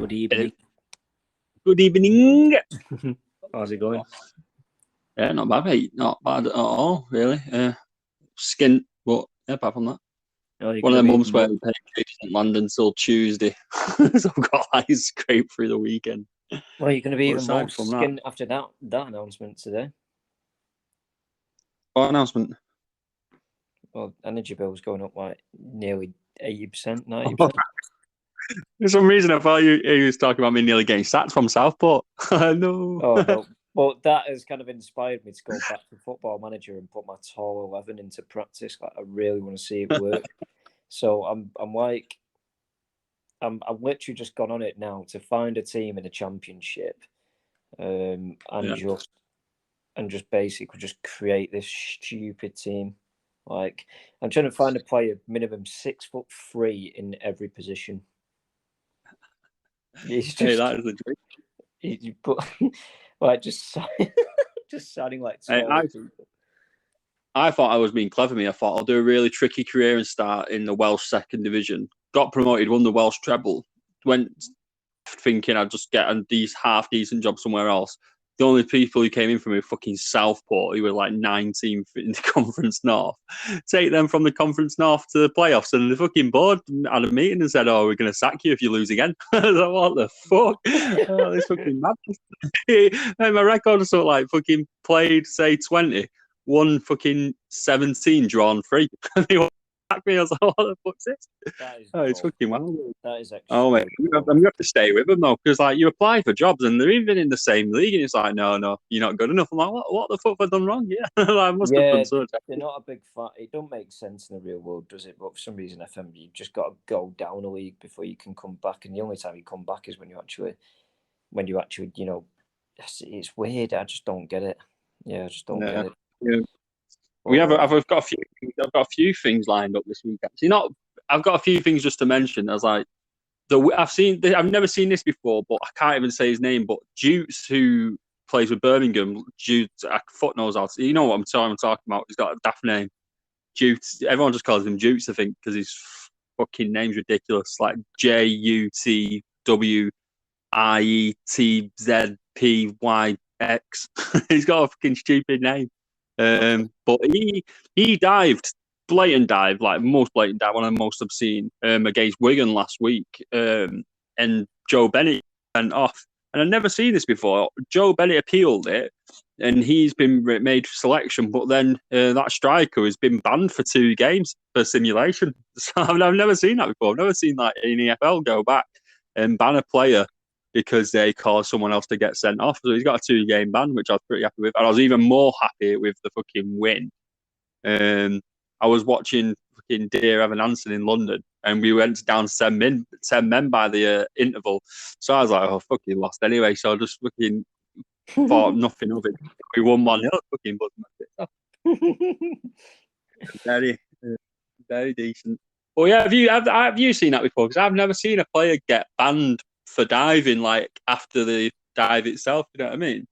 Good evening. Good evening. How's it going? Yeah, not bad, mate. Not bad at all, really. Skint, but yeah, apart from that. One of the months where the pancakes didn't land until Tuesday. So I've got like scrape through the weekend. Well, you're going to be even more skint after that announcement today. What announcement? Well, energy bill's going up like nearly 80%, 90%. For some reason, I thought he was talking about me nearly getting sacked from Southport. No. Oh, no. Well, that has kind of inspired me to go back to Football Manager and put my tall 11 into practice. Like, I really want to see it work. So I'm literally just gone on it now to find a team in a championship, and just basically just create this stupid team. Like, I'm trying to find a player minimum 6'3" in every position. It's just, hey, that is a dream. Like just sounding like people. I thought I was being clever. I thought I'll do a really tricky career and start in the Welsh second division. Got promoted, won the Welsh treble. Went thinking I'd just get a half decent job somewhere else. The only people who came in from me were fucking Southport, who were like 19th in the Conference North. Take them from the Conference North to the playoffs, and the fucking board had a meeting and said, "Oh, we're going to sack you if you lose again." I was like, what the fuck? Oh, this fucking madness. My record was sort of like fucking played, say, 20, won fucking 17, drawn 3. Me. I was like, what the fuck's this? It's fucking wild. That is actually. Oh, mate, I'm going to have to stay with them, though, because like, you apply for jobs and they're even in the same league, and it's like, no, you're not good enough. I'm like, what the fuck have I done wrong? Yeah, I must have done so. They're not a big fan. It don't make sense in the real world, does it? But for some reason, FM, you've just got to go down a league before you can come back, and the only time you come back is when you actually, it's weird. I just don't get it. Yeah, I just don't get it. Yeah. I've got a few things lined up this week. Actually, I've got a few things just to mention. I was like, I've never seen this before, but I can't even say his name. But Jutes, who plays with Birmingham, Jutes, foot knows how to. You know what I'm talking about? He's got a daft name. Jutes. Everyone just calls him Jutes, I think, because his fucking name's ridiculous. Like JUTWIETZPYX. He's got a fucking stupid name. But he dived, blatant dive, like most blatant dive, one of the most obscene, against Wigan last week. And Joe Bennett went off. And I'd never seen this before. Joe Bennett appealed it, and he's been made for selection. But then that striker has been banned for 2 games for simulation. So I've never seen that before. I've never seen like an EFL go back and ban a player because they caused someone else to get sent off. So he's got a 2-game ban, which I was pretty happy with. And I was even more happy with the fucking win. I was watching fucking Dear Evan Hansen in London, and we went down 10 men by the interval. So I was like, oh, fucking lost anyway. So I just fucking thought nothing of it. We won 1-0, fucking buzzing my tits off. Very decent. Well, yeah, have you seen that before? Because I've never seen a player get banned for diving like after the dive itself. You know what I mean?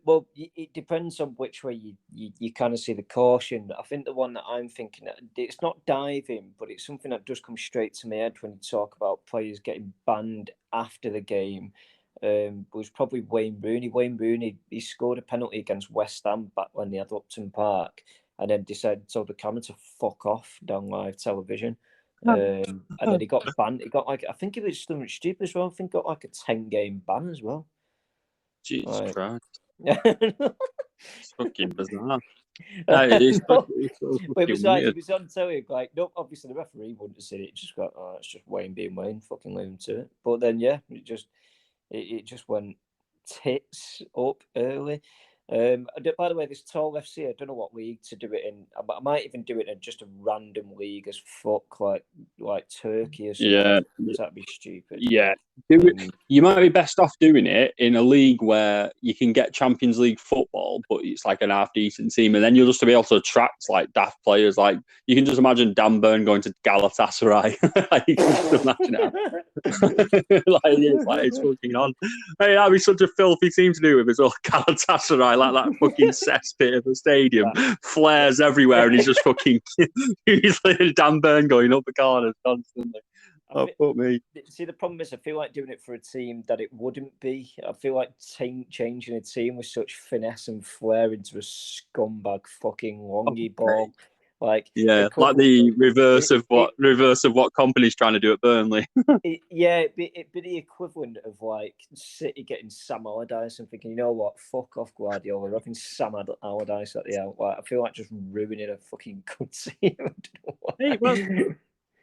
Well, it depends on which way you kind of see the caution. I think the one that I'm thinking, it's not diving, but it's something that does come straight to my head when you talk about players getting banned after the game. Was probably Wayne Rooney. Wayne Rooney, he scored a penalty against West Ham back when they had Upton Park, and then decided to tell the camera to fuck off down live television. And then he got banned. He got like, I think it was something stupid as well. I think he got like a 10-game ban as well. Jesus Christ. It's fucking bizarre. It is. It was on telly, like, no, obviously the referee wouldn't have said it. Just got, it's just Wayne being Wayne, fucking leave him to it. But then, yeah, it just went tits up early. By the way, this Tall FC, I don't know what league to do it in. I might even do it in just a random league as fuck, like Turkey or something. Yeah, that'd be stupid. Yeah, you might be best off doing it in a league where you can get Champions League football, but it's like an half-decent team, and then you'll just be able to attract like daft players. Like you can just imagine Dan Burn going to Galatasaray. Like, you can just imagine it. It's fucking on. Hey, that'd be such a filthy team to do with as well. Galatasaray, like that fucking cesspit of a stadium, flares everywhere, and he's just fucking he's Dan Burn going up the corners constantly. fuck me. See, the problem is, I feel like doing it for a team that it wouldn't be. I feel like changing a team with such finesse and flair into a scumbag fucking longy ball. Like, yeah, like the reverse of what Company's trying to do at Burnley. It'd be the equivalent of like City getting Sam Allardyce and thinking, you know what, fuck off Guardiola, we're having Sam Allardyce at the out. Like, I feel like just ruining a fucking good team.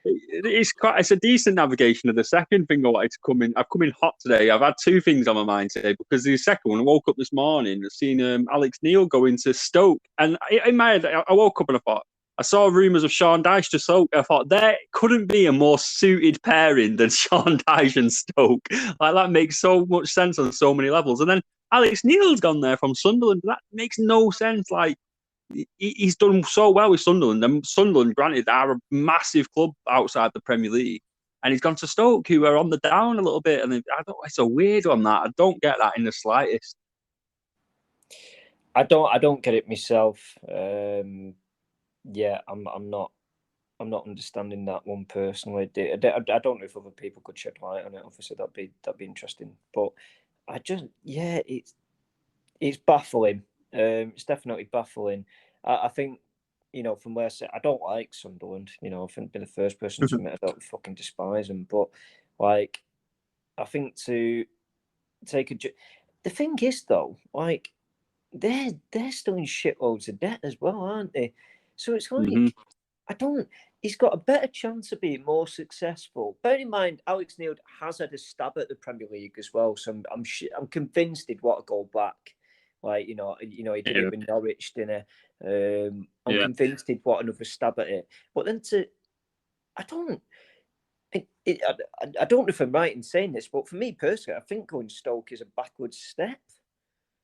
It's a decent navigation of the second thing I wanted to come in. I've come in hot today. I've had two things on my mind today because the second one, I woke up this morning, I've seen Alex Neil go into Stoke, and in my head, I woke up and I thought, I saw rumours of Sean Dyche to Stoke. I thought there couldn't be a more suited pairing than Sean Dyche and Stoke. Like, that makes so much sense on so many levels. And then Alex Neil's gone there from Sunderland. That makes no sense. Like, he's done so well with Sunderland. And Sunderland, granted, are a massive club outside the Premier League. And he's gone to Stoke, who are on the down a little bit. And it's a weird on that. I don't get that in the slightest. I don't get it myself. Yeah, I'm not understanding that one personally. I don't know if other people could shed light on it. Obviously, that'd be interesting. But it's baffling. It's definitely baffling. I think, from where I sit, I don't like Sunderland. I've been the first person to admit I don't fucking despise them. But like, I think to take the thing is though, like, they're still in shitloads of debt as well, aren't they? So it's like, he's got a better chance of being more successful. Bearing in mind, Alex Neil has had a stab at the Premier League as well. So I'm convinced he'd want to go back. Like, he did it with Norwich, didn't he? I'm convinced he'd want another stab at it. But then I don't know if I'm right in saying this, but for me personally, I think going Stoke is a backward step.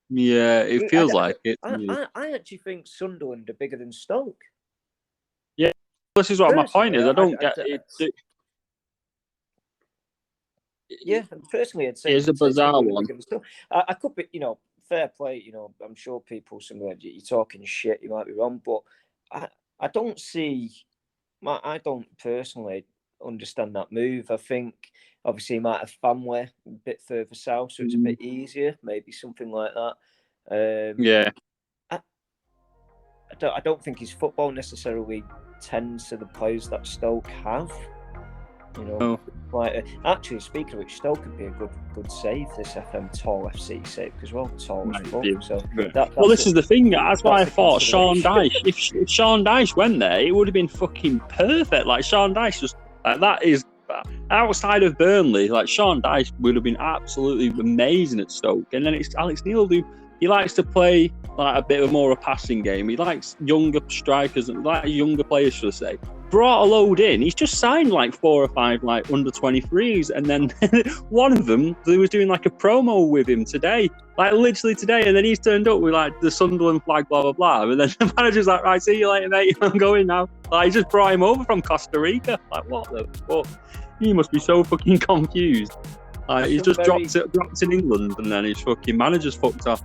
Yeah, it feels like it. I actually think Sunderland are bigger than Stoke. Yeah, this is what my point is. I don't get it. Yeah, personally, I'd say it's a bizarre one. I could be, fair play. I'm sure people somewhere you're talking shit. You might be wrong, but I don't see. I don't personally understand that move. I think obviously he might have family a bit further south, so it's a bit easier. Maybe something like that. Yeah. I don't think his football necessarily tends to the players that Stoke have. Like actually, speaking of which, Stoke could be a good save this FM Tall FC save as well. Tall as fuck. So this is the thing. That's why I thought Sean Dyche. If Sean Dyche went there, it would have been fucking perfect. Like Sean Dyche just that is outside of Burnley. Like Sean Dyche would have been absolutely amazing at Stoke. And then it's Alex Neil who he likes to play like a bit more a passing game. He likes younger strikers and like younger players, should I say. Brought a load in. He's just signed like 4 or 5 like under 23s, and then one of them they was doing like a promo with him today, like literally today, and then he's turned up with like the Sunderland flag, blah blah blah, and then the manager's like, right, see you later, mate. I'm going now. Like, he just brought him over from Costa Rica. Like, what the fuck? He must be so fucking confused. Like, he's just dropped in England, and then his fucking manager's fucked off.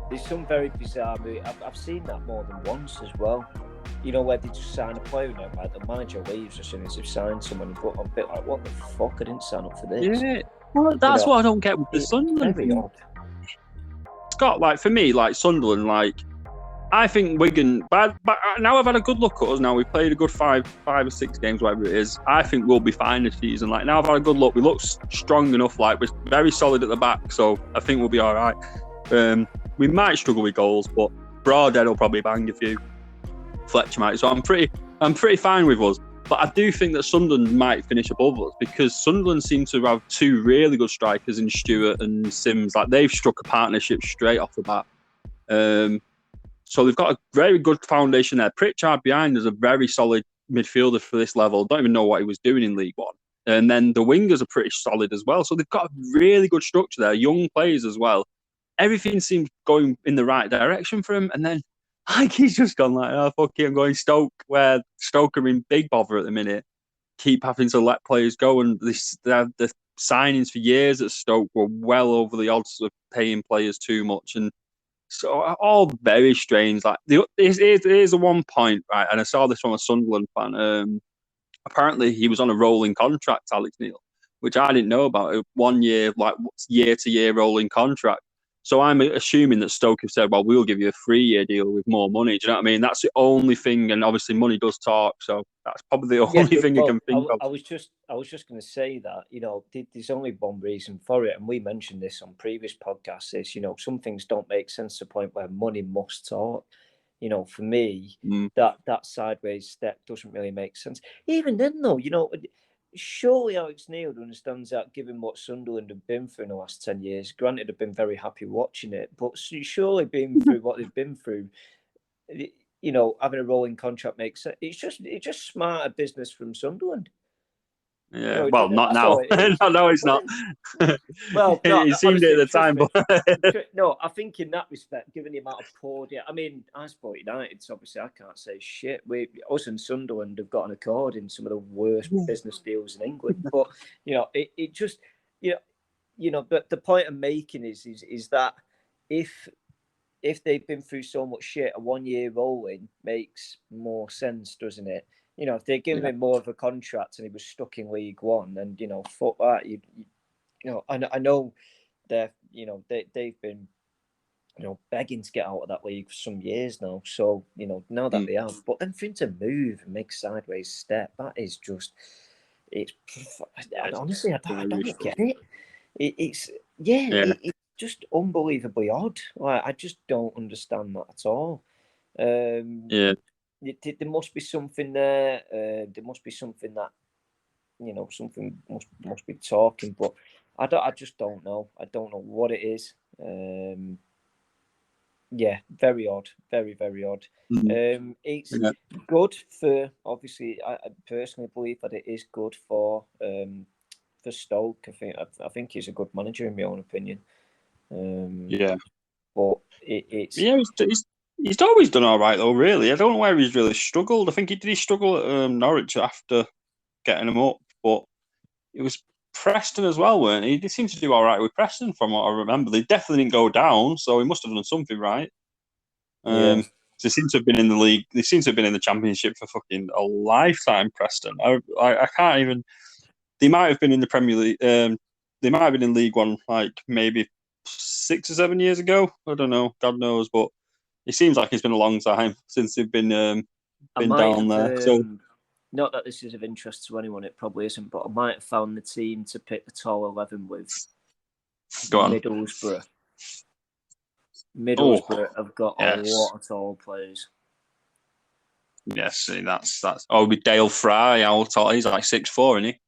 There's some very bizarre. I've seen that more than once as well. Where they just sign a player and like the manager leaves as soon as they've signed someone. But I'm a bit like, what the fuck? I didn't sign up for this. Yeah, well, that's what I don't get with the Sunderland. Scott, like for me, like Sunderland, like I think Wigan. But now I've had a good look at us. Now we've played a good 5 or 6 games, whatever it is. I think we'll be fine this season. Like now I've had a good look. We look strong enough. Like we're very solid at the back, so I think we'll be all right. We might struggle with goals, but Broadhead will probably bang a few. Fletcher might. So I'm pretty fine with us. But I do think that Sunderland might finish above us because Sunderland seem to have 2 really good strikers in Stewart and Sims. Like they've struck a partnership straight off the bat. So they've got a very good foundation there. Pritchard behind is a very solid midfielder for this level. Don't even know what he was doing in League One. And then the wingers are pretty solid as well. So they've got a really good structure there. Young players as well. Everything seems going in the right direction for him. And then like he's just gone like, oh, fuck it, I'm going Stoke, where Stoke are in big bother at the minute. Keep having to let players go. And the signings for years at Stoke were well over the odds of paying players too much. And so all very strange. Like here's the one point, right? And I saw this from a Sunderland fan. apparently he was on a rolling contract, Alex Neil, which I didn't know about. A 1 year, like year-to-year rolling contract. So I'm assuming that Stoke have said, well, we'll give you a 3-year deal with more money. Do you know what I mean? That's the only thing, and obviously money does talk. So that's probably the only thing I can think of. I was just going to say that, you know, there's only one reason for it, and we mentioned this on previous podcasts. Is, you know, some things don't make sense to the point where money must talk. You know, for me, that sideways step doesn't really make sense. Even then, though, you know, surely Alex Neil understands that, given what Sunderland have been through in the last 10 years. Granted, I've been very happy watching it, but surely being through what they've been through, you know, having a rolling contract makes sense. It's just smarter business from Sunderland. Yeah, you know, well, not now. No, it's not. Well, no, it seemed it at the time, but no, I think in that respect, given the amount of poor, I mean, I support United, so obviously I can't say shit. Us and Sunderland have got an accord in some of the worst business deals in England, but you know, it just, you know, but the point I'm making is that if they've been through so much shit, a 1 year rolling makes more sense, doesn't it? You know, if they're giving him more of a contract and he was stuck in League One, then, you know, fuck that. You know, I know they've been, you know, begging to get out of that league for some years now. So, you know, now that they have, but then for him to move and make sideways step, that is just, honestly, I don't get it. It's just unbelievably odd. Like, I just don't understand that at all. There must be something there. There must be something that, you know, something must be talking. But I just don't know. I don't know what it is. Yeah, very odd. Very, very odd. It's good for, obviously, I personally believe that it is good for Stoke. I think he's a good manager in my own opinion. But he's always done all right though. Really, I don't know where he's really struggled. I think he struggle at Norwich after getting him up, but it was Preston as well, weren't he? He seemed to do all right with Preston, from what I remember. They definitely didn't go down, so he must have done something right. They seem to have been in the league. They seem to have been in the Championship for fucking a lifetime. Preston. I can't even. They might have been in the Premier League. They might have been in League One like maybe 6 or 7 years ago. I don't know. God knows, but it seems like it's been a long time since they've been down there. So, not that this is of interest to anyone, it probably isn't, but I might have found the team to pick the tall 11 with. Go on. Middlesbrough. Middlesbrough have got a lot of tall players. Yes, that's. Oh, with Dale Fry, how tall? He's like 6'4", isn't he?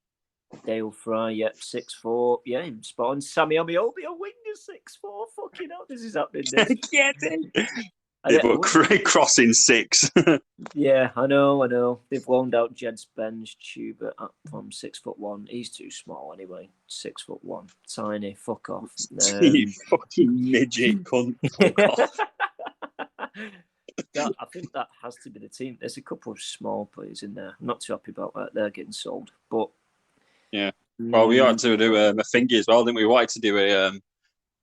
Dale Fry, 6'4". Yeah, spot on. Sammy Omiobio, winger, 6'4". Fucking hell, this is happening. Get it. Crossing 6. Yeah, I know. They've loaned out Jed Spence Tuber from 6'1". He's too small anyway. 6'1", tiny. Fuck off. You fucking midget cunt. Fuck off. I think that has to be the team. There's a couple of small players in there. I'm not too happy about that. They're getting sold, but yeah. Well, we had to do a thingy as well, didn't we? We wanted to do a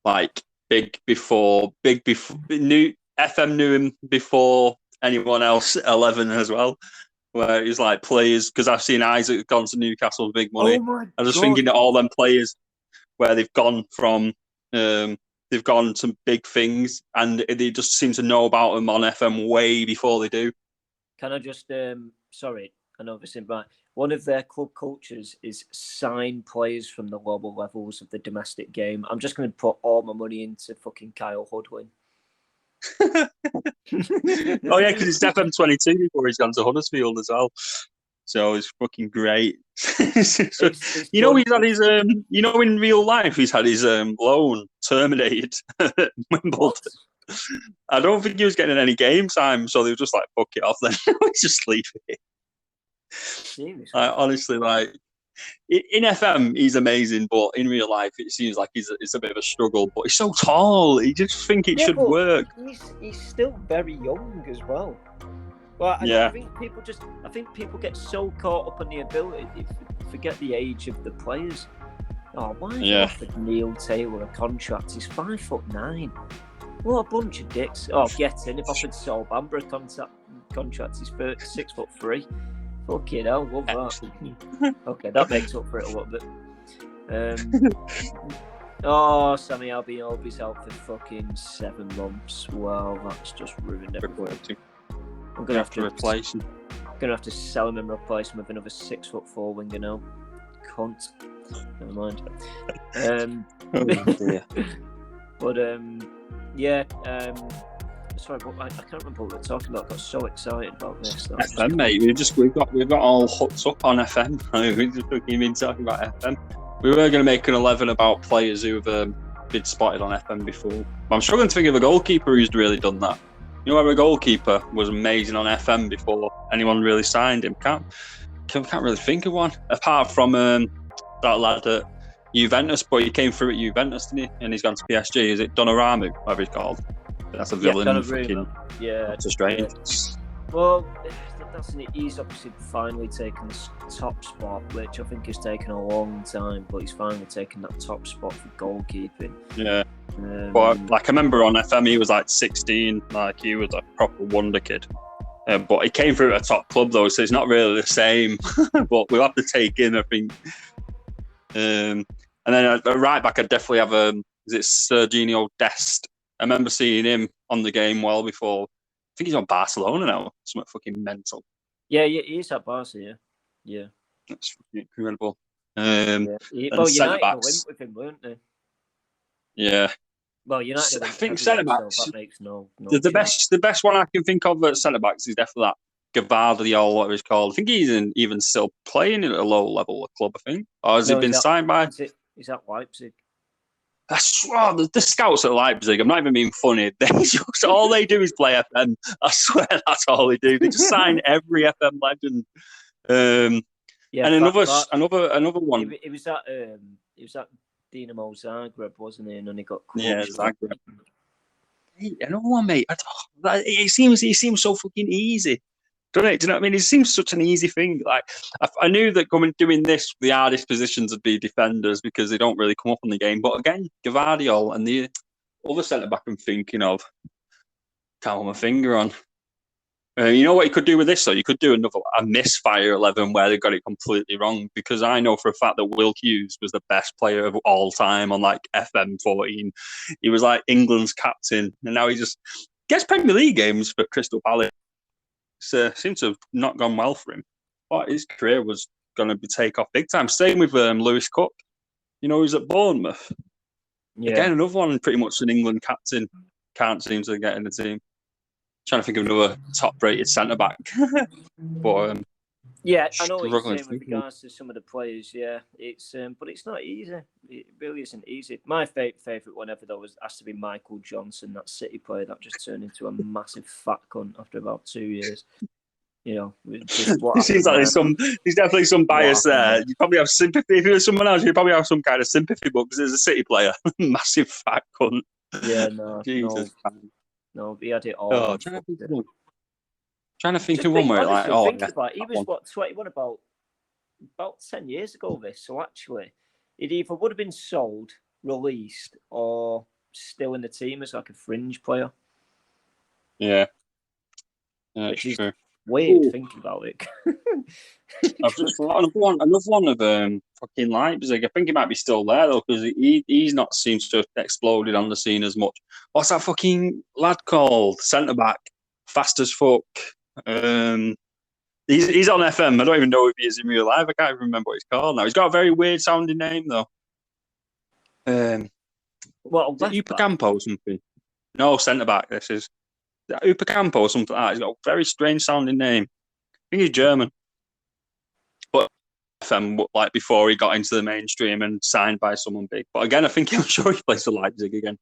like big before new FM knew him before anyone else 11 as well, where it was like players, because I've seen Isaac gone to Newcastle with big money. I was thinking that all them players where they've gone from they've gone to big things and they just seem to know about them on FM way before they do. Can I just sorry, I know this isn't right. One of their club cultures is sign players from the lower levels of the domestic game. I'm just going to put all my money into fucking Kyle Hudwin. Oh yeah, because it's FM 22 before he's gone to Huddersfield as well. So it's fucking great. It's you know, he's had his you know, in real life he's had his loan terminated at Wimbledon. I don't think he was getting any game time, so they were just like, fuck it off then. Let's just leave it. Honestly, like in FM he's amazing, but in real life it seems like it's a bit of a struggle. But he's so tall, you just think it should work. He's still very young as well. Well, I think people get so caught up on the ability, they forget the age of the players. Oh, why have you offered Neil Taylor a contract? He's 5'9". What a bunch of dicks. Oh, get in. If offered Sol Bamber a contract, he's 6'3". Fucking hell, love that. Okay, that makes up for it a little bit. Sammy Albiol's out for fucking 7 months. Well, that's just ruined everything. I'm gonna have to replace him. Gonna have to sell him and replace him with another 6'4" winger now. Cunt. Never mind. But sorry, but I can't remember what we were talking about. I got so excited about this. FM, mate. We've got all hooked up on FM. We've just fucking been talking about FM. We were going to make an 11 about players who've been spotted on FM before. But I'm struggling to think of a goalkeeper who's really done that. You know, where a goalkeeper was amazing on FM before anyone really signed him. Can't really think of one apart from that lad at Juventus, but he came through at Juventus, didn't he? And he's gone to PSG. Is it Donnarumma, whatever he's called? That's a villain. Yeah, that's a strange. Well, he's obviously finally taken the top spot, which I think has taken a long time, but he's finally taken that top spot for goalkeeping. Yeah. But like I remember on FM, he was like 16, like he was a proper wonder kid. But he came through at a top club though, so it's not really the same. But we'll have to take in, I think. And then right back, I definitely have is it Serginho Dest? I remember seeing him on the game well before. I think he's on Barcelona now. Something fucking mental. Yeah, he's at Barca. Yeah. That's fucking incredible. United went with him, weren't they? Yeah. Well, United. I think centre backs. So that makes no. The best one I can think of at centre backs is definitely that Gavardiol, whatever he's called. I think he's even still playing at a low level club. I think, or has he been signed by? Is that Leipzig? I swear, the scouts at Leipzig, I'm not even being funny. All they do is play FM. I swear that's all they do. They just sign every FM legend. And another one. It was that Dinamo Zagreb, wasn't it? And then he got close. Yeah, Zagreb. Another one, mate. It seems so fucking easy. Do you know what I mean? It seems such an easy thing. Like I knew that doing this, the hardest positions would be defenders because they don't really come up on the game. But again, Gavardiol and the other centre back I'm thinking of, can't put my finger on. You know what you could do with this though? You could do a misfire 11 where they got it completely wrong, because I know for a fact that Will Hughes was the best player of all time on like FM 14. He was like England's captain, and now he just gets Premier League games for Crystal Palace. Seems to have not gone well for him, but his career was going to take off big time. Same with Lewis Cook. You know, he's at Bournemouth. Yeah. Again, another one, pretty much an England captain. Can't seem to get in the team. Trying to think of another top-rated centre-back. But yeah, I know what you're saying with regards to some of the players. Yeah, it's but it's not easy. It really isn't easy. My favourite one ever though has to be Michael Johnson, that City player that just turned into a massive fat cunt after about 2 years. You know, it seems like there's definitely some bias there. You probably have sympathy. If it was someone else, you probably have some kind of sympathy, but because there's a City player, massive fat cunt. Yeah, no, Jesus. No, he had it all. Oh, trying to think of one where like, he was what 21 about 10 years ago. So actually, it either would have been sold, released, or still in the team as like a fringe player. Yeah, which is true. Weird thinking about it. I've just thought another one of fucking Leipzig. I think he might be still there though, because he's not seems to have exploded on the scene as much. What's that fucking lad called? Centre back, fast as fuck. He's on FM. I don't even know if he is in real life. I can't even remember what he's called now. He's got a very weird sounding name though. What? Upacampo or something? No, centre back. This is Upacampo or something like that. He's got a very strange sounding name. I think he's German. But FM, like before he got into the mainstream and signed by someone big. But again, I'm sure he plays for Leipzig again.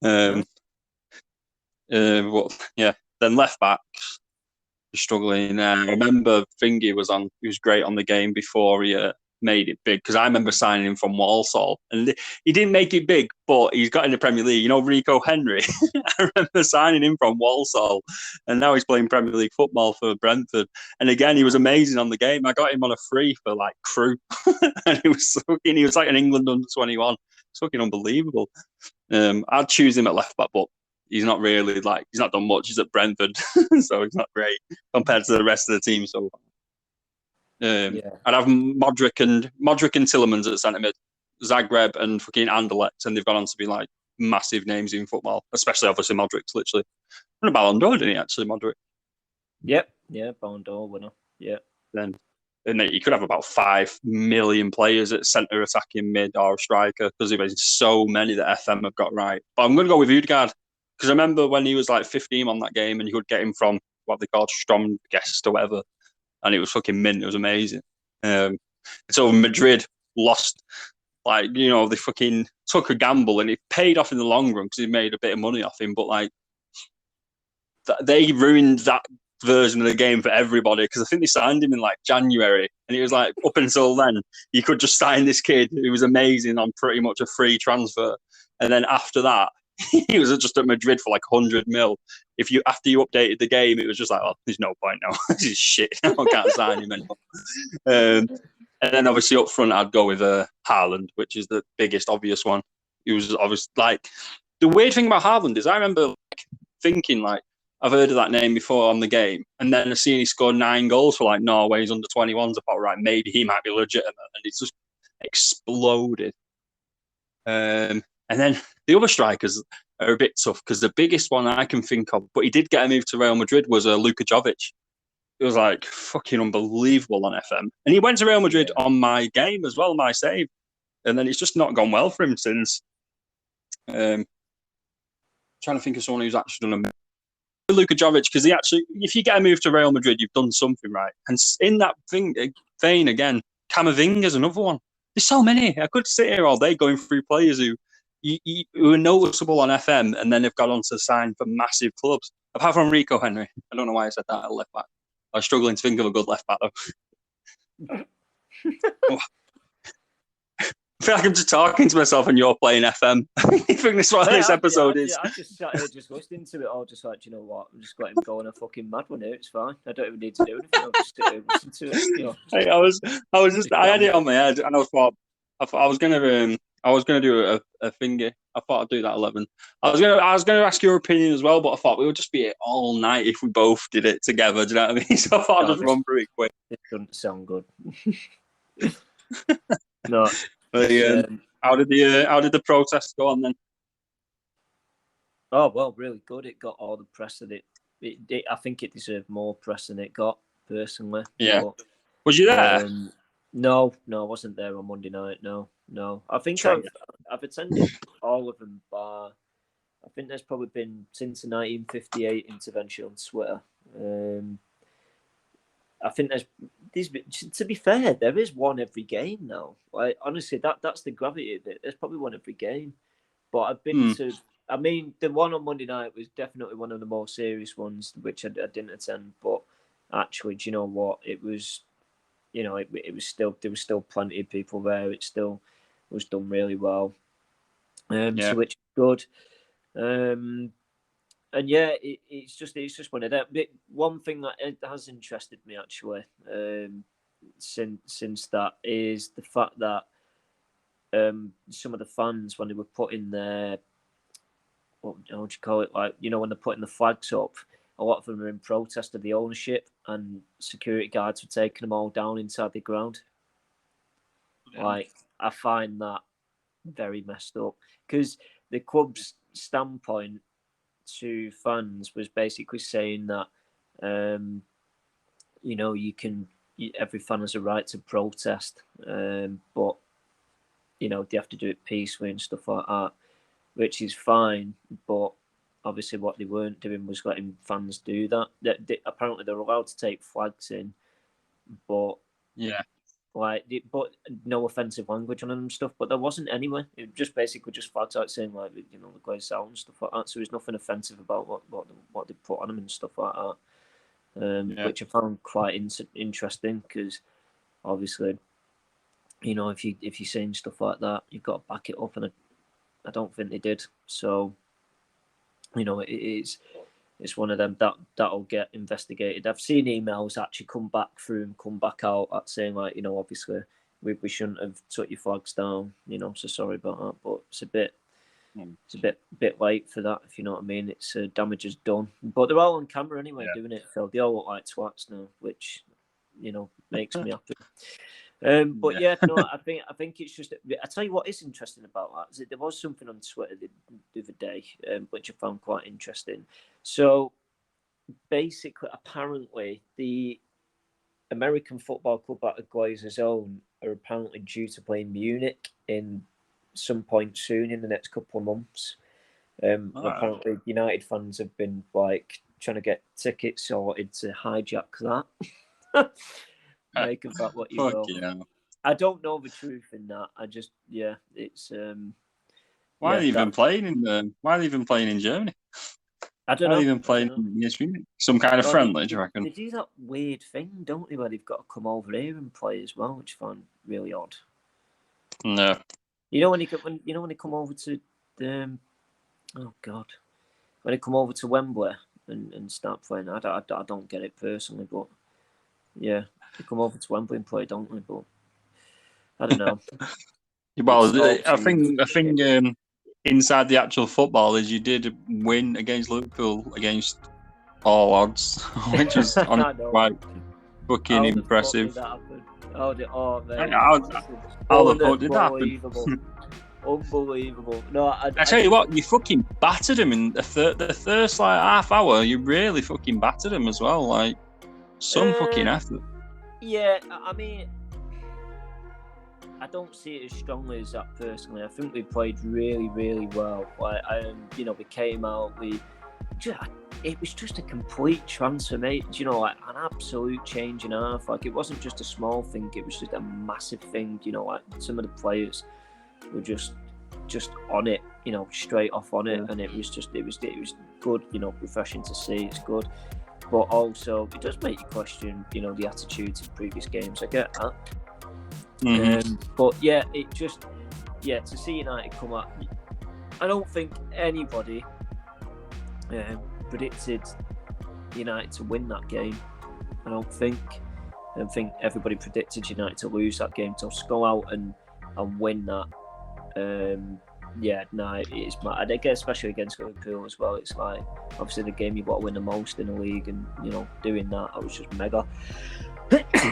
Yeah. Then left backs, struggling. I remember Thingy he was great on the game before he made it big, because I remember signing him from Walsall, and he didn't make it big, but he's got in the Premier League. You know, Rico Henry. I remember signing him from Walsall, and now he's playing Premier League football for Brentford. And again, he was amazing on the game. I got him on a free for like Crew, and he was like an England under-21. It's fucking unbelievable. I'd choose him at left back, but he's not really he's not done much. He's at Brentford, so he's not great compared to the rest of the team so far. I'd have Modric and Tielemans at centre mid, Zagreb and fucking Anderlecht, and they've gone on to be like massive names in football, especially obviously Modric's literally. And a Ballon d'Or, didn't he, actually, Modric? Yep, yeah, Ballon d'Or winner. Yeah. Then you could have about 5 million players at centre attacking mid or a striker because there's so many that FM have got right. But I'm going to go with Ødegaard because I remember when he was like 15 on that game and you could get him from what they called Stromgest or whatever, and it was fucking mint. It was amazing. So Madrid lost, like, you know, they fucking took a gamble and it paid off in the long run because they made a bit of money off him. But like, they ruined that version of the game for everybody because I think they signed him in like January, and it was like up until then you could just sign this kid who was amazing on pretty much a free transfer, and then after that he was just at Madrid for like 100 mil. After you updated the game, it was just like, oh, there's no point now. This is shit. I can't sign him anymore. And then obviously up front, I'd go with Haaland, which is the biggest obvious one. He was obviously like, the weird thing about Haaland is I remember like, thinking like, I've heard of that name before on the game, and then I seen he scored 9 goals for like Norway's under 21s. I thought, right, maybe he might be legitimate, and he's just exploded. And then the other strikers are a bit tough because the biggest one I can think of, but he did get a move to Real Madrid, was Luka Jovic. It was like fucking unbelievable on FM, and he went to Real Madrid on my game as well, my save, and then it's just not gone well for him since. Trying to think of someone who's actually done a Luka Jovic, because he actually, if you get a move to Real Madrid, you've done something right. And in that vein again, Camavinga's another one. There's so many. I could sit here all day going through players who are noticeable on FM and then have got on to sign for massive clubs. Apart from Rico Henry. I don't know why I said that at left back. I was struggling to think of a good left back though. I feel like I'm just talking to myself and you're playing FM. You think this is what this episode is? I just sat here just listening to it all, just like, you know what? I'm just letting him go on a fucking mad one here. It's fine. I don't even need to do anything. I'll just sit here and listen to it. You know, I had it on my head, and I thought I was gonna do a thingy. I thought I'd do that 11. I was gonna ask your opinion as well, but I thought we would just be here all night if we both did it together. Do you know what I mean? So I thought I'd just run through it quick. It doesn't sound good. No. How did the protest go on then? Oh well, really good. It got all the press that it I think it deserved more press than it got, personally. Yeah. But, was you there? No, I wasn't there on Monday night. No. I think I've attended all of them, bar. I think there's probably been since the 1958 intervention on Twitter. I think to be fair, there is one every game now. Like, honestly, that's the gravity of it. There's probably one every game. But I've been to, I mean, the one on Monday night was definitely one of the more serious ones, which I didn't attend. But actually, do you know what? It was, you know, it was still, there was still plenty of people there. It still was done really well. So which is good. And yeah, it's just one of them. One thing that has interested me actually since that is the fact that some of the fans, when they were putting their, what do you call it, like, you know, when they're putting the flags up, a lot of them are in protest of the ownership, and security guards were taking them all down inside the ground. Yeah. Like, I find that very messed up, because the club's standpoint to fans was basically saying that you know, every fan has a right to protest, but you know, they have to do it peacefully and stuff like that, which is fine. But obviously what they weren't doing was letting fans do that. Apparently they're allowed to take flags in, but but no offensive language on them and stuff. But there wasn't anyway. It just basically just flags out saying, like, you know, the glazed out and stuff like that. So there's nothing offensive about what they put on them and stuff like that. Which I found quite interesting, because obviously, you know, if you're saying stuff like that, you've got to back it up, and I don't think they did. So, you know, it's one of them that'll get investigated. I've seen emails actually come back through and come back out at saying, like, you know, obviously we shouldn't have took your flags down, you know, so sorry about that. But it's a bit late for that, if you know what I mean. It's damage is done. But they're all on camera anyway doing it, Phil. They all look like twats now, which makes me happy. But no, I think it's just. I tell you what is interesting about that is that there was something on Twitter the other day, which I found quite interesting. So basically, apparently, the American Football Club out of Glazers Own are apparently due to play Munich in some point soon in the next couple of months. Apparently, United fans have been trying to get tickets sorted to hijack that. Make of that what you will. Yeah. I don't know the truth in that. I just, it's. Why are they even playing in? Why are they even playing in Germany? I don't know. Why are they even playing against Munich? Some kind of friendly, do you reckon? They do that weird thing, don't they, where they've got to come over here and play as well, which I find really odd. No. When they come over to oh God, when they come over to Wembley and start playing, I don't get it personally, but yeah, they come over to Wembley and play, don't they? But I don't know. Well, I think inside the actual football is you did win against Liverpool against all odds, which was quite fucking impressive. How the fuck did that happen? Unbelievable. No, I tell you what, you fucking battered him in the first half hour. You really fucking battered him as well. Like some fucking effort. Yeah, I mean, I don't see it as strongly as that personally. I think we played really, really well. We came out. It was just a complete transformation. An absolute change in half. It wasn't just a small thing. It was just a massive thing. Some of the players were just on it. Straight off on it, and it was good. Refreshing to see. It's good, but also it does make you question. The attitudes of previous games. I get that. But it just to see United come up. I don't think anybody predicted United to win that game. I think everybody predicted United to lose that game. To go out and win that, it's mad. I guess especially against Liverpool as well. It's obviously the game you've got to win the most in the league, and doing that, I was just mega.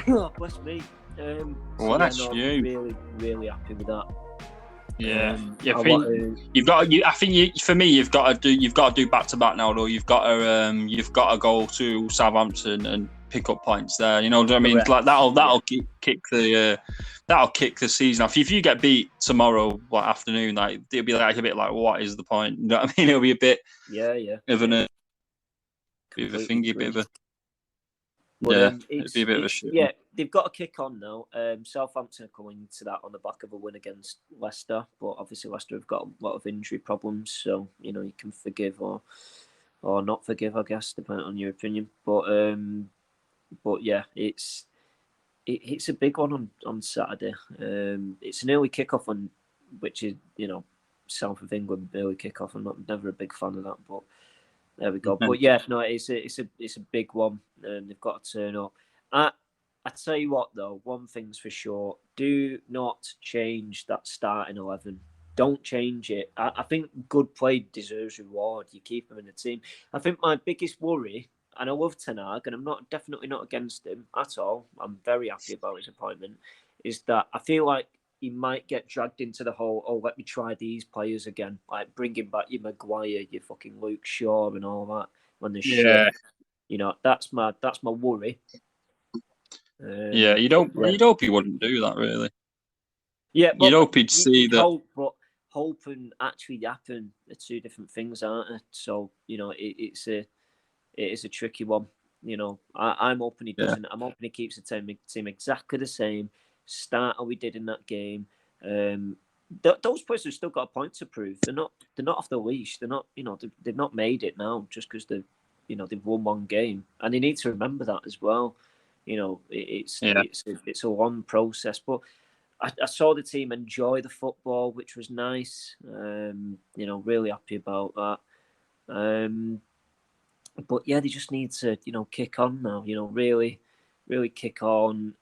Oh, bless me. You. Really, really happy with that. Yeah, I think for me, you've got to do back to back now. Though you've got to go to Southampton and pick up points there. You know what I mean? Correct. Like that'll kick the season off. If you get beat tomorrow afternoon, it'll be a bit like, what is the point? You know what I mean? It'll be a bit of a bit of a. But, it'd be a bit of a shit. Yeah, they've got to kick on now. Southampton are coming to that on the back of a win against Leicester, but obviously Leicester have got a lot of injury problems, so you can forgive or not forgive, I guess, depending on your opinion. But it's a big one on Saturday. It's an early kickoff on, which is south of England early kickoff. I'm never a big fan of that, but. There we go. But it's a big one, and they've got to turn up. I tell you what, though, one thing's for sure: do not change that starting 11. Don't change it. I think good play deserves reward. You keep him in the team. I think my biggest worry, and I love Ten Hag, and I'm definitely not against him at all. I'm very happy about his appointment. Is that I feel like he might get dragged into the whole, let me try these players again. Like bringing back your Maguire, your fucking Luke Shaw and all that when they're shit. That's my worry. You'd hope he wouldn't do that, really. Yeah, but you'd hope he'd see that. Hope and actually happen are two different things, aren't they? So it is a tricky one. I'm hoping he doesn't. I'm hoping he keeps the team exactly the same. Start how we did in that game. Those players have still got a point to prove. They're not off the leash. They're not. They've not made it now just because they've won one game, and they need to remember that as well. It's a long process, but I saw the team enjoy the football, which was nice. Really happy about that. But they just need to kick on now. Really really kick on,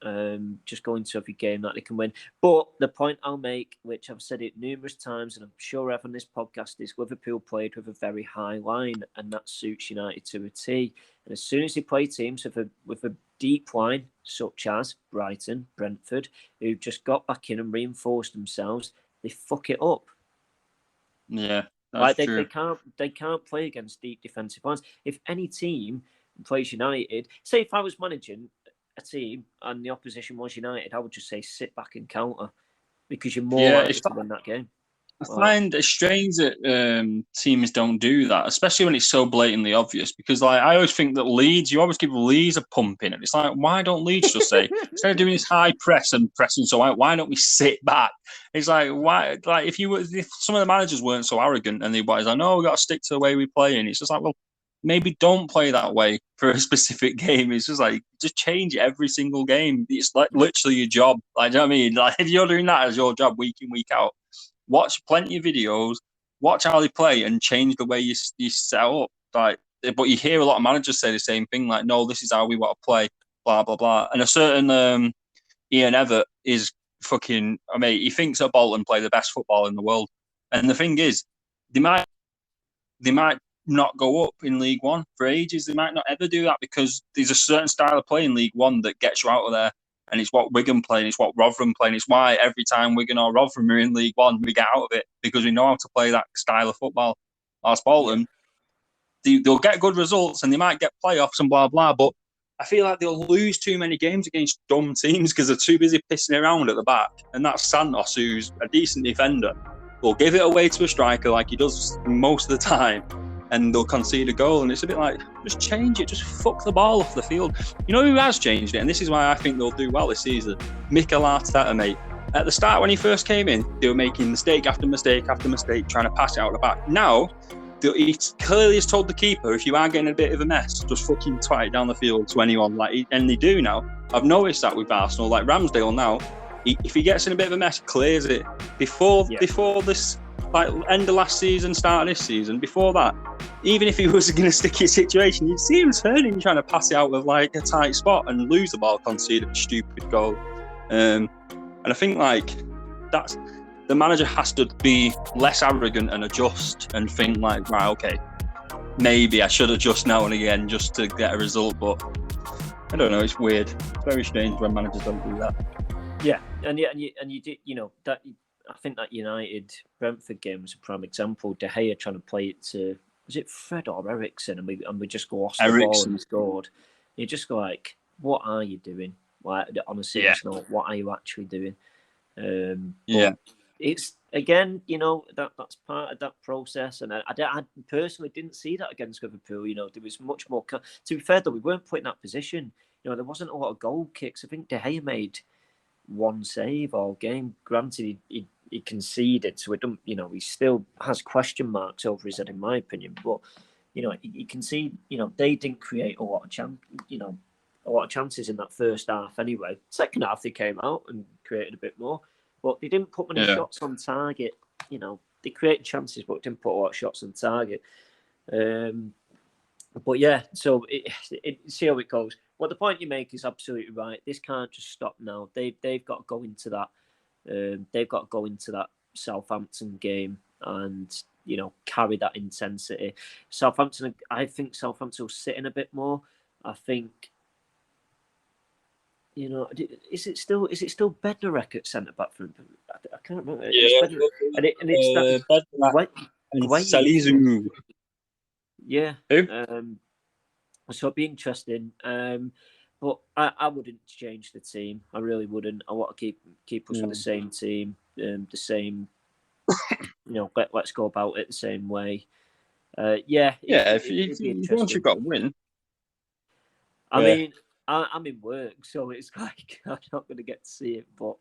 just go into every game that they can win. But the point I'll make, which I've said it numerous times, and I'm sure everyone on this podcast, is Liverpool played with a very high line, and that suits United to a T. And as soon as they play teams with a deep line, such as Brighton, Brentford, who just got back in and reinforced themselves, they fuck it up. Yeah, that's true. They can't play against deep defensive lines. If any team plays United, say if I was managing a team and the opposition was United, I would just say sit back and counter because you're more likely to win that game. I find it strange that teams don't do that, especially when it's so blatantly obvious. Because like I always think that Leeds, you always give Leeds a pump in, and it's like, why don't Leeds just say instead of doing this high press and pressing so out, why don't we sit back? It's like why? Like if some of the managers weren't so arrogant and they was like, no, we got to stick to the way we play, and it's just like, well, maybe don't play that way for a specific game. It's just like just change it every single game. It's like literally your job. Like, do you know what I mean? Like if you're doing that as your job week in week out. Watch plenty of videos, watch how they play, and change the way you set up. Like, but you hear a lot of managers say the same thing, like, "No, this is how we want to play." Blah blah blah. And a certain Ian Evatt is fucking. I mean, he thinks that Bolton play the best football in the world. And the thing is, they might not go up in League One for ages. They might not ever do that because there's a certain style of play in League One that gets you out of there. And it's what Wigan play, and it's what Rotherham play, and it's why every time Wigan or Rotherham are in League One, we get out of it because we know how to play that style of football. Whilst Bolton, they'll get good results and they might get playoffs and blah, blah, but I feel like they'll lose too many games against dumb teams because they're too busy pissing around at the back. And that's Santos, who's a decent defender. Will give it away to a striker like he does most of the time, and they'll concede a goal. And it's a bit like, just change it. Just fuck the ball off the field. You know who has changed it? And this is why I think they'll do well this season. Mikel Arteta, mate. At the start, when he first came in, they were making mistake after mistake after mistake, trying to pass it out the back. Now, he clearly has told the keeper, if you are getting a bit of a mess, just fucking twat it down the field to anyone. And they do now. I've noticed that with Arsenal. Like Ramsdale now, if he gets in a bit of a mess, he clears it. Before this, like end of last season, start of this season, before that, even if he was in a sticky situation, you'd see him turning, trying to pass it out of like a tight spot and lose the ball, concede a stupid goal. And I think like that's the manager has to be less arrogant and adjust and think like, right, okay, maybe I should adjust now and again just to get a result. But I don't know, it's weird. It's very strange when managers don't do that. Yeah, and you do, you know that. I think that United Brentford game was a prime example. De Gea trying to play it to, was it Fred or Eriksen, and we just lost the ball and scored. You just go like, what are you doing? Like on a serious note, what are you actually doing? It's again, you know, that's part of that process, and I personally didn't see that against Liverpool. You know, there was much more. To be fair though, we weren't put in that position. You know, there wasn't a lot of goal kicks. I think De Gea made one save all game. Granted, he conceded, so it don't. You know, he still has question marks over his head, in my opinion. But you know, he conceded. You know, they didn't create a lot of chances in that first half. Anyway, second half they came out and created a bit more, but they didn't put many shots on target. You know, they created chances, but didn't put a lot of shots on target. But yeah, so see how it goes. Well, the point you make is absolutely right. This can't just stop now. They've got to go into that. They've got to go into that Southampton game and, you know, carry that intensity. I think Southampton will sit in a bit more. I think, you know, is it still Bednarek at centre back for him? I can't remember. Yeah, it's Salisu. Yeah. Who? So it'd be interesting. But I wouldn't change the team. I really wouldn't. I want to keep us with the same team, the same. You know, let's go about it the same way. Once you've got a win. I mean, I'm in work, so it's like I'm not going to get to see it, but